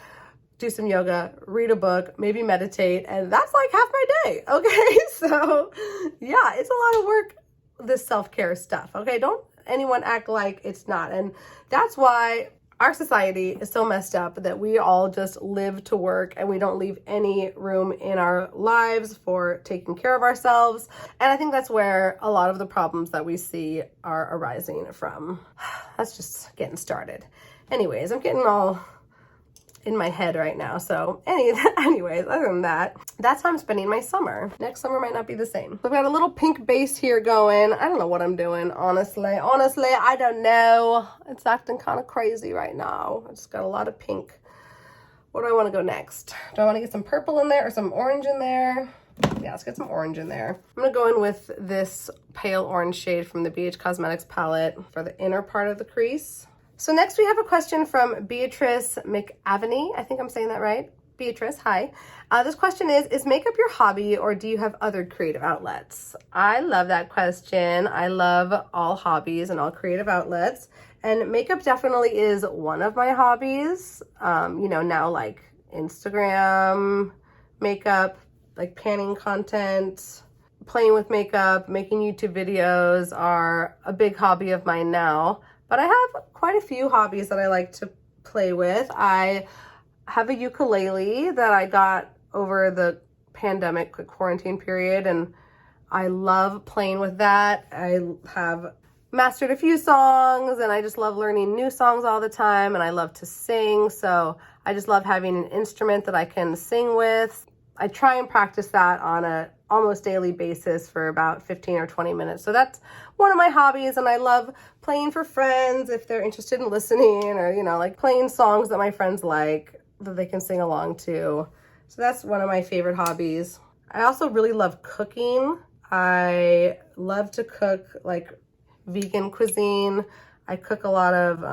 do some yoga, read a book, maybe meditate, and that's like half my day. Okay, so yeah, it's a lot of work, this self-care stuff. Okay, don't anyone act like it's not. And that's why our society is so messed up, that we all just live to work and we don't leave any room in our lives for taking care of ourselves. And I think that's where a lot of the problems that we see are arising from. That's just getting started. Anyways, I'm getting all in my head right now. So anyways, other than that, that's how I'm spending my summer. Next summer might not be the same. I've got a little pink base here going. I don't know what I'm doing, honestly. I don't know. It's acting kind of crazy right now. I just got a lot of pink. What do I want to go next? Do I want to get some purple in there or some orange in there? Yeah, let's get some orange in there. I'm gonna go in with this pale orange shade from the BH Cosmetics palette for the inner part of the crease. So next we have a question from Beatrice McAveney. I think I'm saying that right. Beatrice, hi. This question is makeup your hobby, or do you have other creative outlets? I love that question. I love all hobbies and all creative outlets. And makeup definitely is one of my hobbies. You know, now like Instagram makeup, like panning content, playing with makeup, making YouTube videos are a big hobby of mine now. But I have quite a few hobbies that I like to play with. I have a ukulele that I got over the pandemic quarantine period, and I love playing with that. I have mastered a few songs, and I just love learning new songs all the time, and I love to sing, so I just love having an instrument that I can sing with. I try and practice that on a almost daily basis for about 15 or 20 minutes. So that's one of my hobbies, and I love playing for friends if they're interested in listening, or, you know, like playing songs that my friends like that they can sing along to. So that's one of my favorite hobbies. I also really love cooking. I love to cook like vegan cuisine. I cook a lot of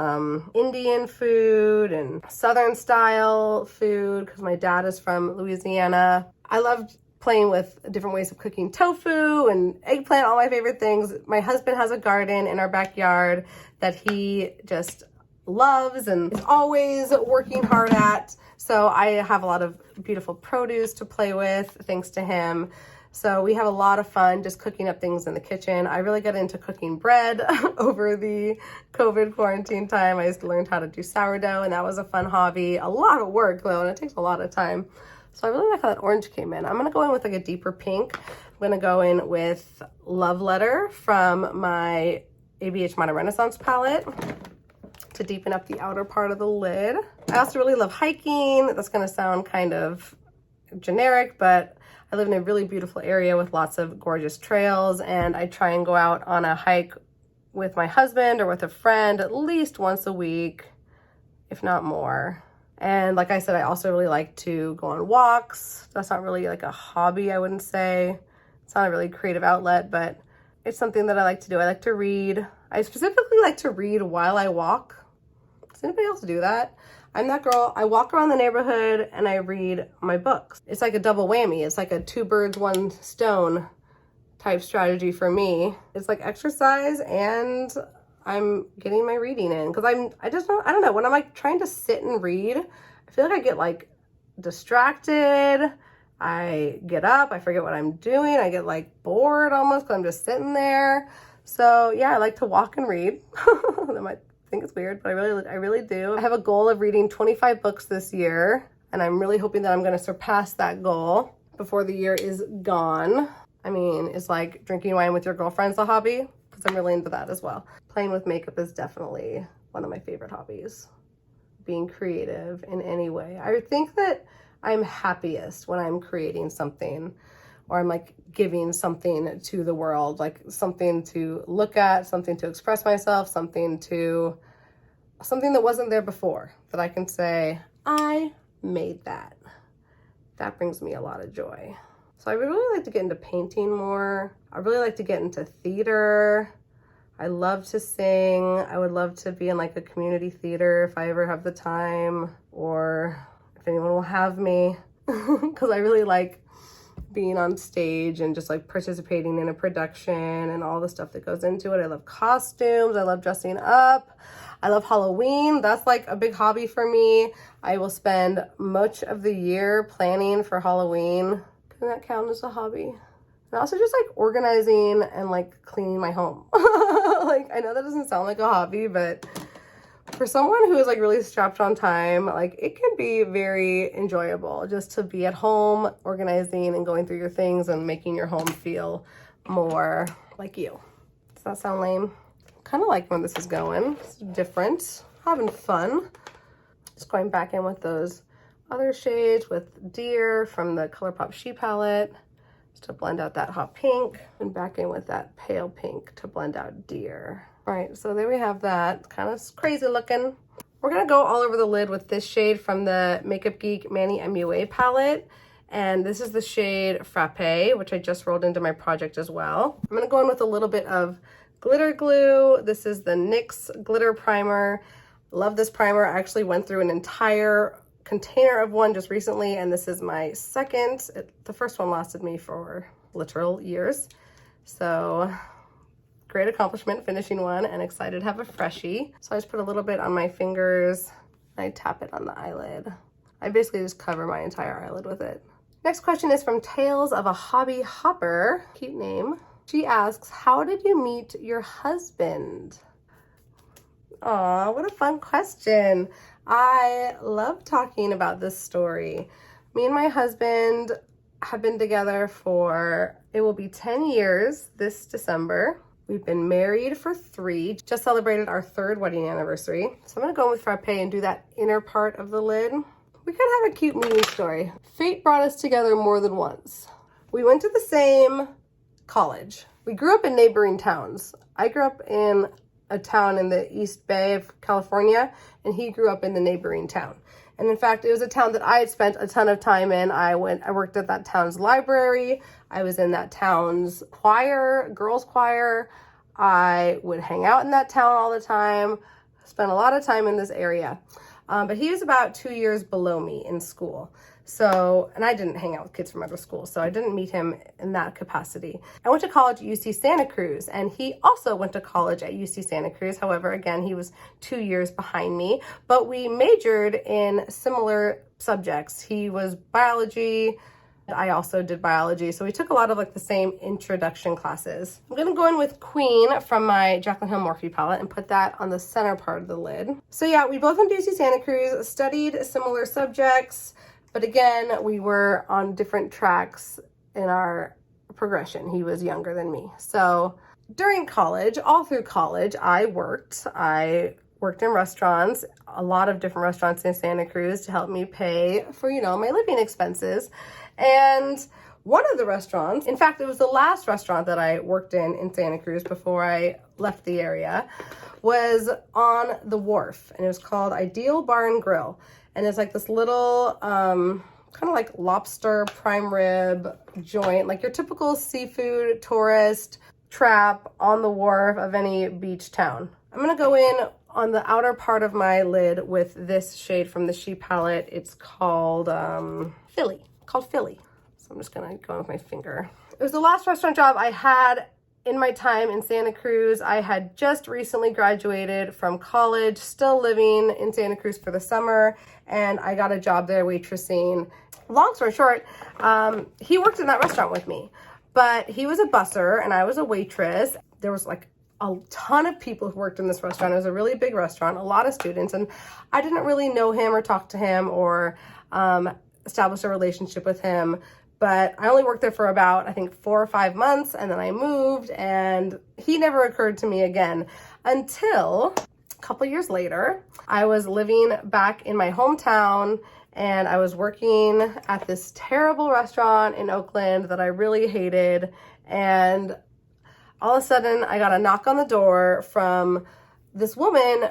Indian food and Southern style food because my dad is from Louisiana. I love playing with different ways of cooking tofu and eggplant, all my favorite things. My husband has a garden in our backyard that he just loves and is always working hard at. So I have a lot of beautiful produce to play with thanks to him. So we have a lot of fun just cooking up things in the kitchen. I really got into cooking bread over the COVID quarantine time. I just learned how to do sourdough, and that was a fun hobby. A lot of work though, and it takes a lot of time. So I really like how that orange came in. I'm gonna go in with like a deeper pink. I'm gonna go in with Love Letter from my ABH Modern Renaissance palette to deepen up the outer part of the lid. I also really love hiking. That's gonna sound kind of generic, but I live in a really beautiful area with lots of gorgeous trails, and I try and go out on a hike with my husband or with a friend at least once a week, if not more. And like I said, I also really like to go on walks. That's not really like a hobby, I wouldn't say. It's not a really creative outlet, but it's something that I like to do. I like to read. I specifically like to read while I walk. Does anybody else do that? I'm that girl. I walk around the neighborhood and I read my books. It's like a double whammy. It's like a 2 birds, 1 stone type strategy for me. It's like exercise and I'm getting my reading in, because I don't know, when I'm like trying to sit and read, I feel like I get like distracted. I get up, I forget what I'm doing. I get like bored almost because I'm just sitting there. So yeah, I like to walk and read. That might think it's weird, but I really do. I have a goal of reading 25 books this year, and I'm really hoping that I'm gonna surpass that goal before the year is gone. I mean, it's like drinking wine with your girlfriend's a hobby, because I'm really into that as well. Playing with makeup is definitely one of my favorite hobbies. Being creative in any way. I think that I'm happiest when I'm creating something, or I'm like giving something to the world, like something to look at, something to express myself, something that wasn't there before, that I can say, I made that. That brings me a lot of joy. So I would really like to get into painting more. I really like to get into theater. I love to sing. I would love to be in like a community theater if I ever have the time, or if anyone will have me, because I really like being on stage and just like participating in a production and all the stuff that goes into it. I love costumes. I love dressing up. I love Halloween. That's like a big hobby for me. I will spend much of the year planning for Halloween. Can that count as a hobby? And also just like organizing and like cleaning my home. Like, I know that doesn't sound like a hobby, but for someone who is like really strapped on time, like it can be very enjoyable just to be at home, organizing and going through your things and making your home feel more like you. Does that sound lame? Kind of like when this is going. It's different, having fun. Just going back in with those other shades with Deer from the ColourPop She palette to blend out that hot pink, and back in with that pale pink to blend out Deer. All right, so there we have that, kind of crazy looking. We're gonna go all over the lid with this shade from the Makeup Geek Manny MUA palette, and this is the shade Frappe, which I just rolled into my project as well. I'm gonna go in with a little bit of glitter glue. This is the NYX glitter primer. Love this primer. I actually went through an entire container of one just recently, and this is my second. The first one lasted me for literal years, so great accomplishment finishing one, and excited to have a freshie. So I just put a little bit on my fingers and I tap it on the eyelid. I basically just cover my entire eyelid with it. Next question is from Tales of a Hobby Hopper, cute name. She asks, how did you meet your husband? Aw, what a fun question. I love talking about this story. Me and my husband have been together for, it will be 10 years this December. We've been married for 3, just celebrated our 3rd wedding anniversary. So I'm gonna go in with Frappe and do that inner part of the lid. We could have a cute meeting story. Fate brought us together more than once. We went to the same college. We grew up in neighboring towns. I grew up in a town in the East Bay of California, and he grew up in the neighboring town. And in fact, it was a town that I had spent a ton of time in. I worked at that town's library. I was in that town's choir, girls' choir. I would hang out in that town all the time, spent a lot of time in this area. But he was about 2 years below me in school. So, and I didn't hang out with kids from other schools, so I didn't meet him in that capacity. I went to college at UC Santa Cruz, and he also went to college at UC Santa Cruz. However, again, he was 2 years behind me, but we majored in similar subjects. He was biology. I also did biology, so we took a lot of like the same introduction classes. I'm gonna go in with Queen from my Jaclyn Hill Morphe palette and put that on the center part of the lid. So yeah, we both went to UC Santa Cruz, studied similar subjects, but again, we were on different tracks in our progression. He was younger than me. So during college, all through college, I worked in restaurants, a lot of different restaurants in Santa Cruz to help me pay for, you know, my living expenses. And one of the restaurants, in fact, it was the last restaurant that I worked in Santa Cruz before I left the area, was on the wharf, and it was called Ideal Bar and Grill. And it's like this little, kind of like lobster prime rib joint, like your typical seafood tourist trap on the wharf of any beach town. I'm gonna go in on the outer part of my lid with this shade from the She palette. It's called Philly. So I'm just gonna go in with my finger. It was the last restaurant job I had in my time in Santa Cruz. I had just recently graduated from college, still living in Santa Cruz for the summer, and I got a job there waitressing. Long story short, he worked in that restaurant with me, but he was a busser and I was a waitress. There was like a ton of people who worked in this restaurant. It was a really big restaurant, a lot of students, and I didn't really know him or talk to him or establish a relationship with him. But I only worked there for about, I think, 4 or 5 months, and then I moved, and he never occurred to me again until a couple years later. I was living back in my hometown, and I was working at this terrible restaurant in Oakland that I really hated, and all of a sudden I got a knock on the door from this woman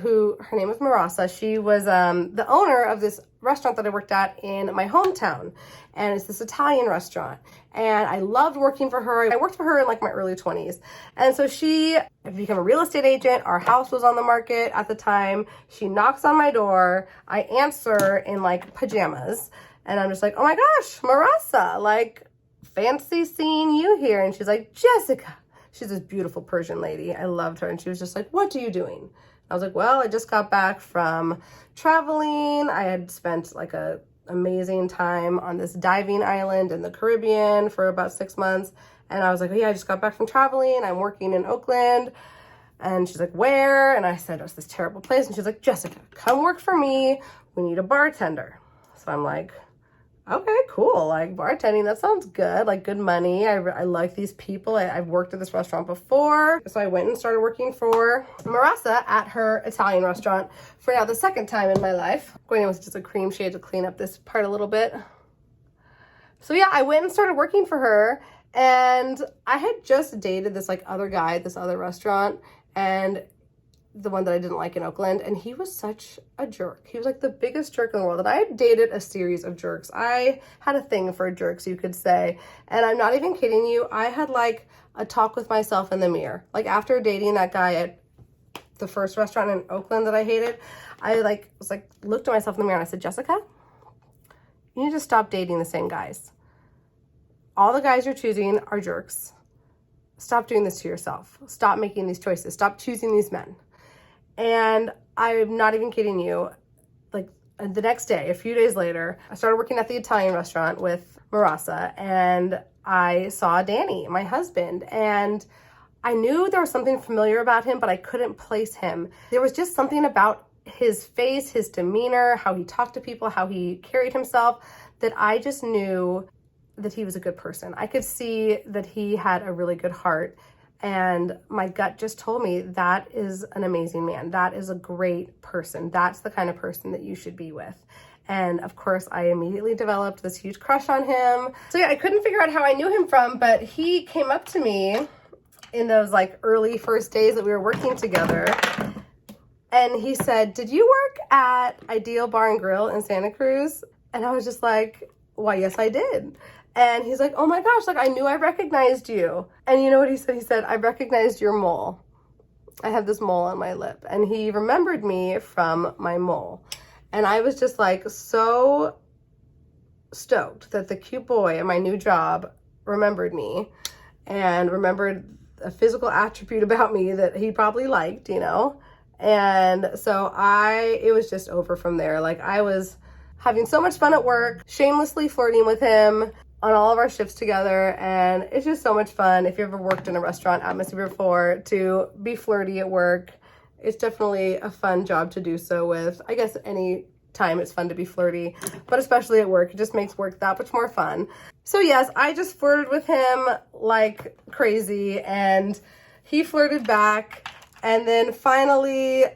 who, her name was Marasa. She was the owner of this restaurant that I worked at in my hometown, and it's this Italian restaurant, and I loved working for her. I worked for her in like my early 20s, and so she had become a real estate agent. Our house was on the market at the time. She knocks on my door. I answer in like pajamas, and I'm just like, oh my gosh, Marasa, like, fancy seeing you here. And she's like, Jessica. She's this beautiful Persian lady. I loved her, and she was just like, what are you doing? I was like, well, I just got back from traveling. I had spent like a amazing time on this diving island in the Caribbean for about 6 months. And I was like, oh, yeah, I just got back from traveling. I'm working in Oakland. And she's like, where? And I said, it's this terrible place. And she's like, Jessica, come work for me. We need a bartender. So I'm like, okay, cool. Like, bartending, that sounds good. Like, good money. I like these people. I've worked at this restaurant before. So I went and started working for Marasa at her Italian restaurant for now the second time in my life. Going in with just a cream shade to clean up this part a little bit. So yeah, I went and started working for her, and I had just dated this like other guy at this other restaurant, and the one that I didn't like in Oakland, and he was such a jerk. He was like the biggest jerk in the world. And I had dated a series of jerks. I had a thing for jerks, you could say. And I'm not even kidding you. I had like a talk with myself in the mirror. Like, after dating that guy at the first restaurant in Oakland that I hated, I looked at myself in the mirror and I said, Jessica, you need to stop dating the same guys. All the guys you're choosing are jerks. Stop doing this to yourself. Stop making these choices. Stop choosing these men. And I'm not even kidding you, like the next day, a few days later, I started working at the Italian restaurant with Marasa, and I saw Danny, my husband, and I knew there was something familiar about him, but I couldn't place him. There was just something about his face, his demeanor, how he talked to people, how he carried himself, that I just knew that he was a good person. I could see that he had a really good heart. And my gut just told me that is an amazing man. That is a great person. That's the kind of person that you should be with. And of course, I immediately developed this huge crush on him. So yeah, I couldn't figure out how I knew him from, but he came up to me in those like early first days that we were working together. And he said, did you work at Ideal Bar and Grill in Santa Cruz? And I was just like, why, yes, I did. And he's like, oh my gosh, like, I knew I recognized you. And you know what he said? He said, I recognized your mole. I have this mole on my lip. And he remembered me from my mole. And I was just like so stoked that the cute boy at my new job remembered me and remembered a physical attribute about me that he probably liked, you know? And so it was just over from there. Like, I was having so much fun at work, shamelessly flirting with him on all of our shifts together, and it's just so much fun. If you ever worked in a restaurant atmosphere before, to be flirty at work, it's definitely a fun job to do so with. I guess any time it's fun to be flirty, but especially at work, it just makes work that much more fun. So yes, I just flirted with him like crazy, and he flirted back, and then finally,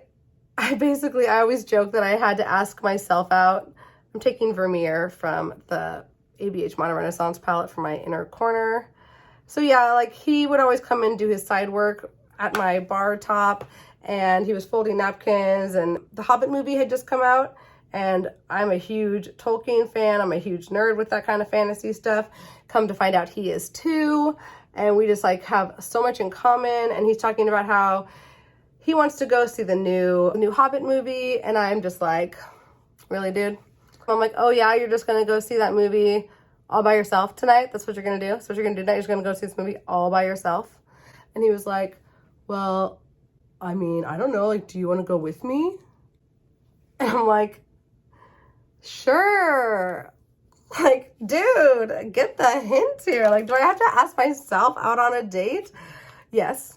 I always joke that I had to ask myself out. I'm taking Vermeer from the ABH Modern Renaissance palette for my inner corner. So yeah, like, he would always come and do his side work at my bar top, and he was folding napkins, and the Hobbit movie had just come out, and I'm a huge Tolkien fan. I'm a huge nerd with that kind of fantasy stuff. Come to find out he is too, and we just like have so much in common. And he's talking about how he wants to go see the new Hobbit movie, and I'm just like, really, dude? I'm like, oh yeah, you're just gonna go see that movie all by yourself tonight? That's what you're gonna do? That's what you're gonna do tonight? You're just gonna go see this movie all by yourself? And he was like, well, I mean, I don't know, like, do you wanna go with me? And I'm like, sure. Like, dude, get the hint here. Like, do I have to ask myself out on a date? Yes,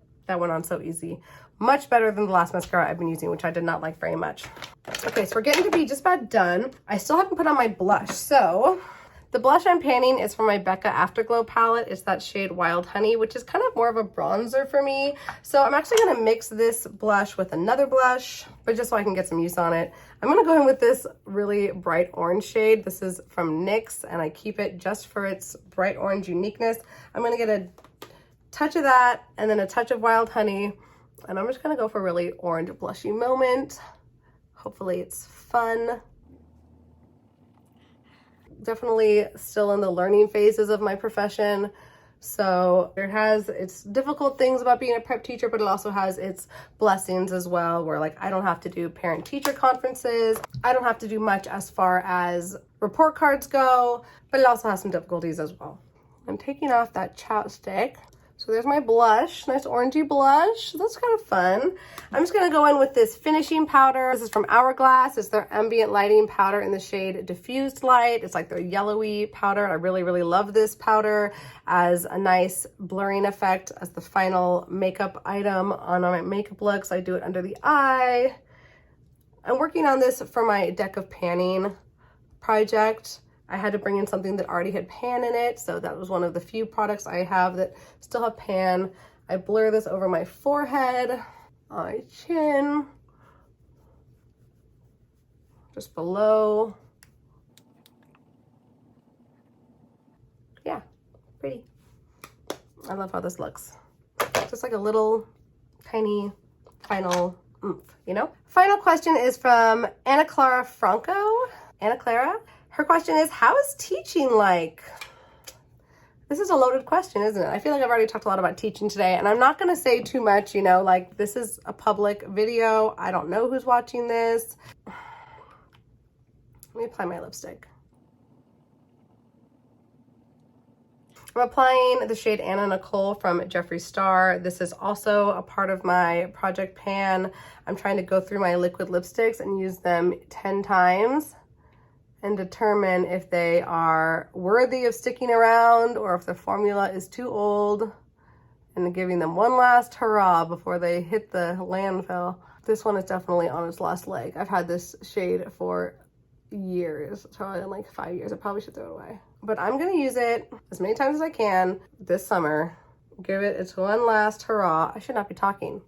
That went on so easy. Much better than the last mascara I've been using, which I did not like very much. Okay, so we're getting to be just about done. I still haven't put on my blush. So the blush I'm panning is from my Becca Afterglow palette. It's that shade Wild Honey, which is kind of more of a bronzer for me. So I'm actually gonna mix this blush with another blush, but just so I can get some use on it. I'm gonna go in with this really bright orange shade. This is from NYX, and I keep it just for its bright orange uniqueness. I'm gonna get a touch of that and then a touch of Wild Honey, and I'm just gonna go for a really orange blushy moment. Hopefully it's fun. Definitely still in the learning phases of my profession. So it has its difficult things about being a prep teacher, but it also has its blessings as well, where like I don't have to do parent-teacher conferences. I don't have to do much as far as report cards go, but it also has some difficulties as well. I'm taking off that chapstick. So there's my blush, nice orangey blush. That's kind of fun. I'm just gonna go in with this finishing powder. This is from Hourglass. It's their ambient lighting powder in the shade Diffused Light. It's like their yellowy powder. I really, really love this powder as a nice blurring effect as the final makeup item on my makeup looks. I do it under the eye. I'm working on this for my deck of panning project. I had to bring in something that already had pan in it, so that was one of the few products I have that still have pan. I blur this over my forehead, my chin, just below. Yeah, pretty. I love how this looks. Just like a little tiny final oomph, you know? Final question is from Anna Clara Franco. Anna Clara. Her question is, how is teaching like? This is a loaded question, isn't it? I feel like I've already talked a lot about teaching today, and I'm not gonna say too much, you know, like this is a public video. I don't know who's watching this. Let me apply my lipstick. I'm applying the shade Anna Nicole from Jeffree Star. This is also a part of my project pan. I'm trying to go through my liquid lipsticks and use them 10 times. And determine if they are worthy of sticking around or if the formula is too old, and giving them one last hurrah before they hit the landfill. This one is definitely on its last leg. I've had this shade for years, probably like 5 years. I probably should throw it away. But I'm gonna use it as many times as I can this summer. Give it its one last hurrah. I should not be talking.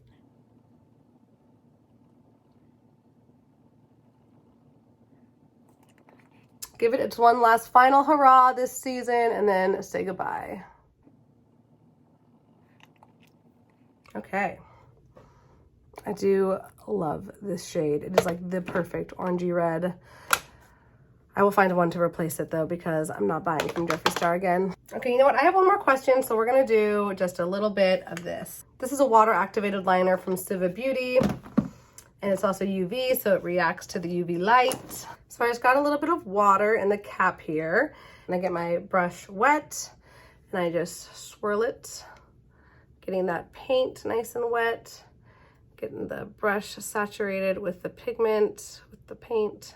Give it its one last final hurrah this season and then say goodbye. Okay. I do love this shade. It is like the perfect orangey red. I will find one to replace it though, because I'm not buying from Jeffree Star again. Okay, you know what? I have one more question, so we're gonna do just a little bit of this. This is a water activated liner from Siva Beauty. And it's also UV, so it reacts to the UV light. So I just got a little bit of water in the cap here, and I get my brush wet, and I just swirl it, getting that paint nice and wet, getting the brush saturated with the pigment, with the paint.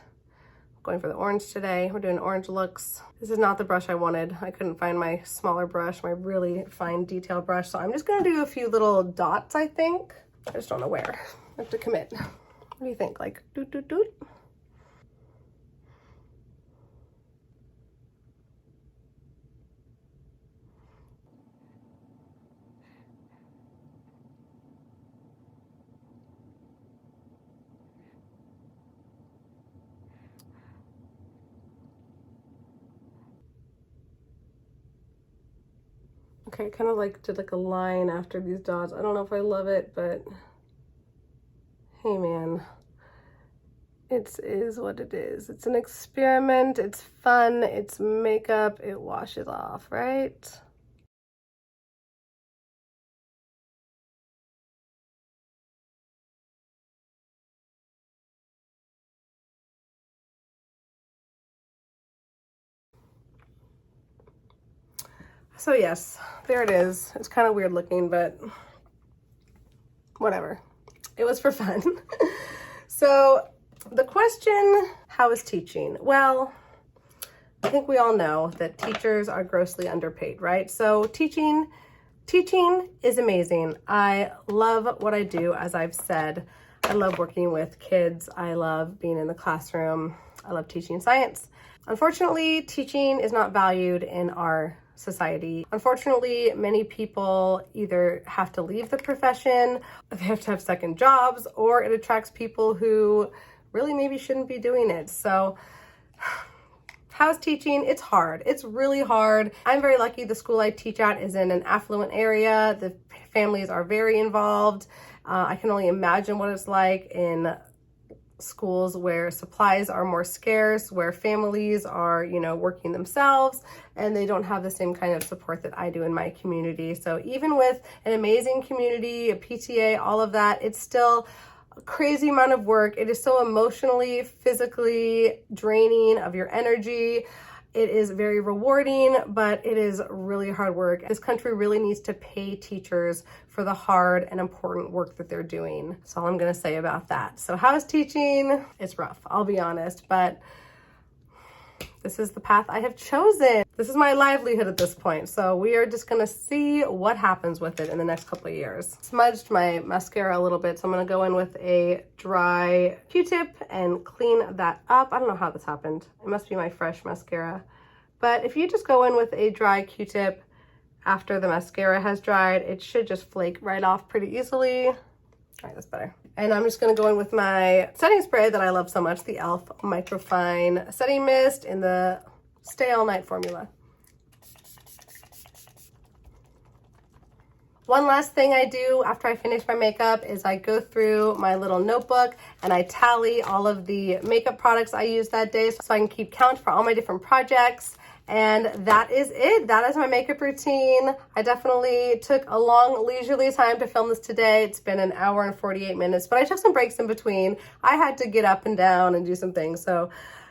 I'm going for the orange today. We're doing orange looks. This is not the brush I wanted. I couldn't find my smaller brush, my really fine detail brush, so I'm just gonna do a few little dots, I think. I just don't know where. I have to commit. What do you think? Like doot doot doot? Okay, kind of like did like a line after these dots. I don't know if I love it, but hey man, it is what it is. It's an experiment, it's fun, it's makeup, it washes off, right? So yes, there it is. It's kind of weird looking, but whatever. It was for fun. So the question, how is teaching? Well, I think we all know that teachers are grossly underpaid, right? So teaching Teaching is amazing. I love what I do, as I've said. I love working with kids. I love being in the classroom. I love teaching science. Unfortunately, teaching is not valued in our society. Unfortunately, many people either have to leave the profession, they have to have second jobs, or it attracts people who really maybe shouldn't be doing it. So how's teaching? It's hard. It's really hard. I'm very lucky the school I teach at is in an affluent area. The families are very involved. I can only imagine what it's like in schools where supplies are more scarce, where families are, working themselves, and they don't have the same kind of support that I do in my community. So even with an amazing community, a PTA, all of that, it's still a crazy amount of work. It is so emotionally, physically draining of your energy. It is very rewarding, but it is really hard work. This country really needs to pay teachers for the hard and important work that they're doing. That's all I'm gonna say about that. So how's teaching? It's rough, I'll be honest, but this is the path I have chosen. This is my livelihood at this point. So we are just gonna see what happens with it in the next couple of years. Smudged my mascara a little bit, so I'm gonna go in with a dry Q-tip and clean that up. I don't know how this happened. It must be my fresh mascara. But if you just go in with a dry Q-tip after the mascara has dried, it should just flake right off pretty easily. All right, that's better. And I'm just gonna go in with my setting spray that I love so much, the e.l.f. Microfine Setting Mist in the Stay All Night formula. One last thing I do after I finish my makeup is I go through my little notebook and I tally all of the makeup products I used that day so I can keep count for all my different projects. And that is it. That is my makeup routine. I definitely took a long leisurely time to film this today. It's been an hour and 48 minutes, but I took some breaks in between. I had to get up and down and do some things. So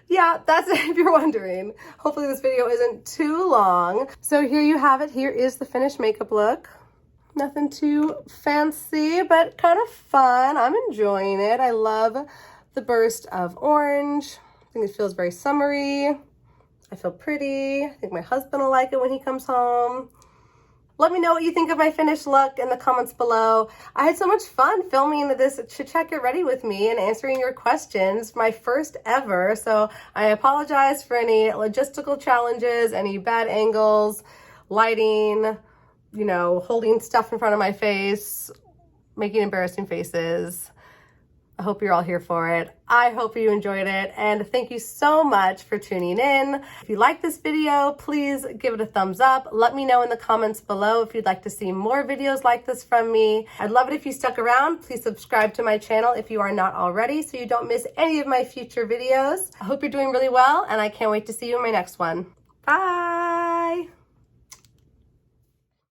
yeah, that's it if you're wondering. Hopefully this video isn't too long. So here you have it. Here is the finished makeup look. Nothing too fancy, but kind of fun. I'm enjoying it. I love the burst of orange. I think it feels very summery. I feel pretty. I think my husband will like it when he comes home. Let me know what you think of my finished look in the comments below. I had so much fun filming this Chit-chat Get Ready with me and answering your questions, my first ever. So I apologize for any logistical challenges, any bad angles, lighting, holding stuff in front of my face, making embarrassing faces. I hope you're all here for it. I hope you enjoyed it, and thank you so much for tuning in. If you like this video, please give it a thumbs up. Let me know in the comments below if you'd like to see more videos like this from me. I'd love it if you stuck around. Please subscribe to my channel if you are not already so you don't miss any of my future videos. I hope you're doing really well, and I can't wait to see you in my next one. Bye!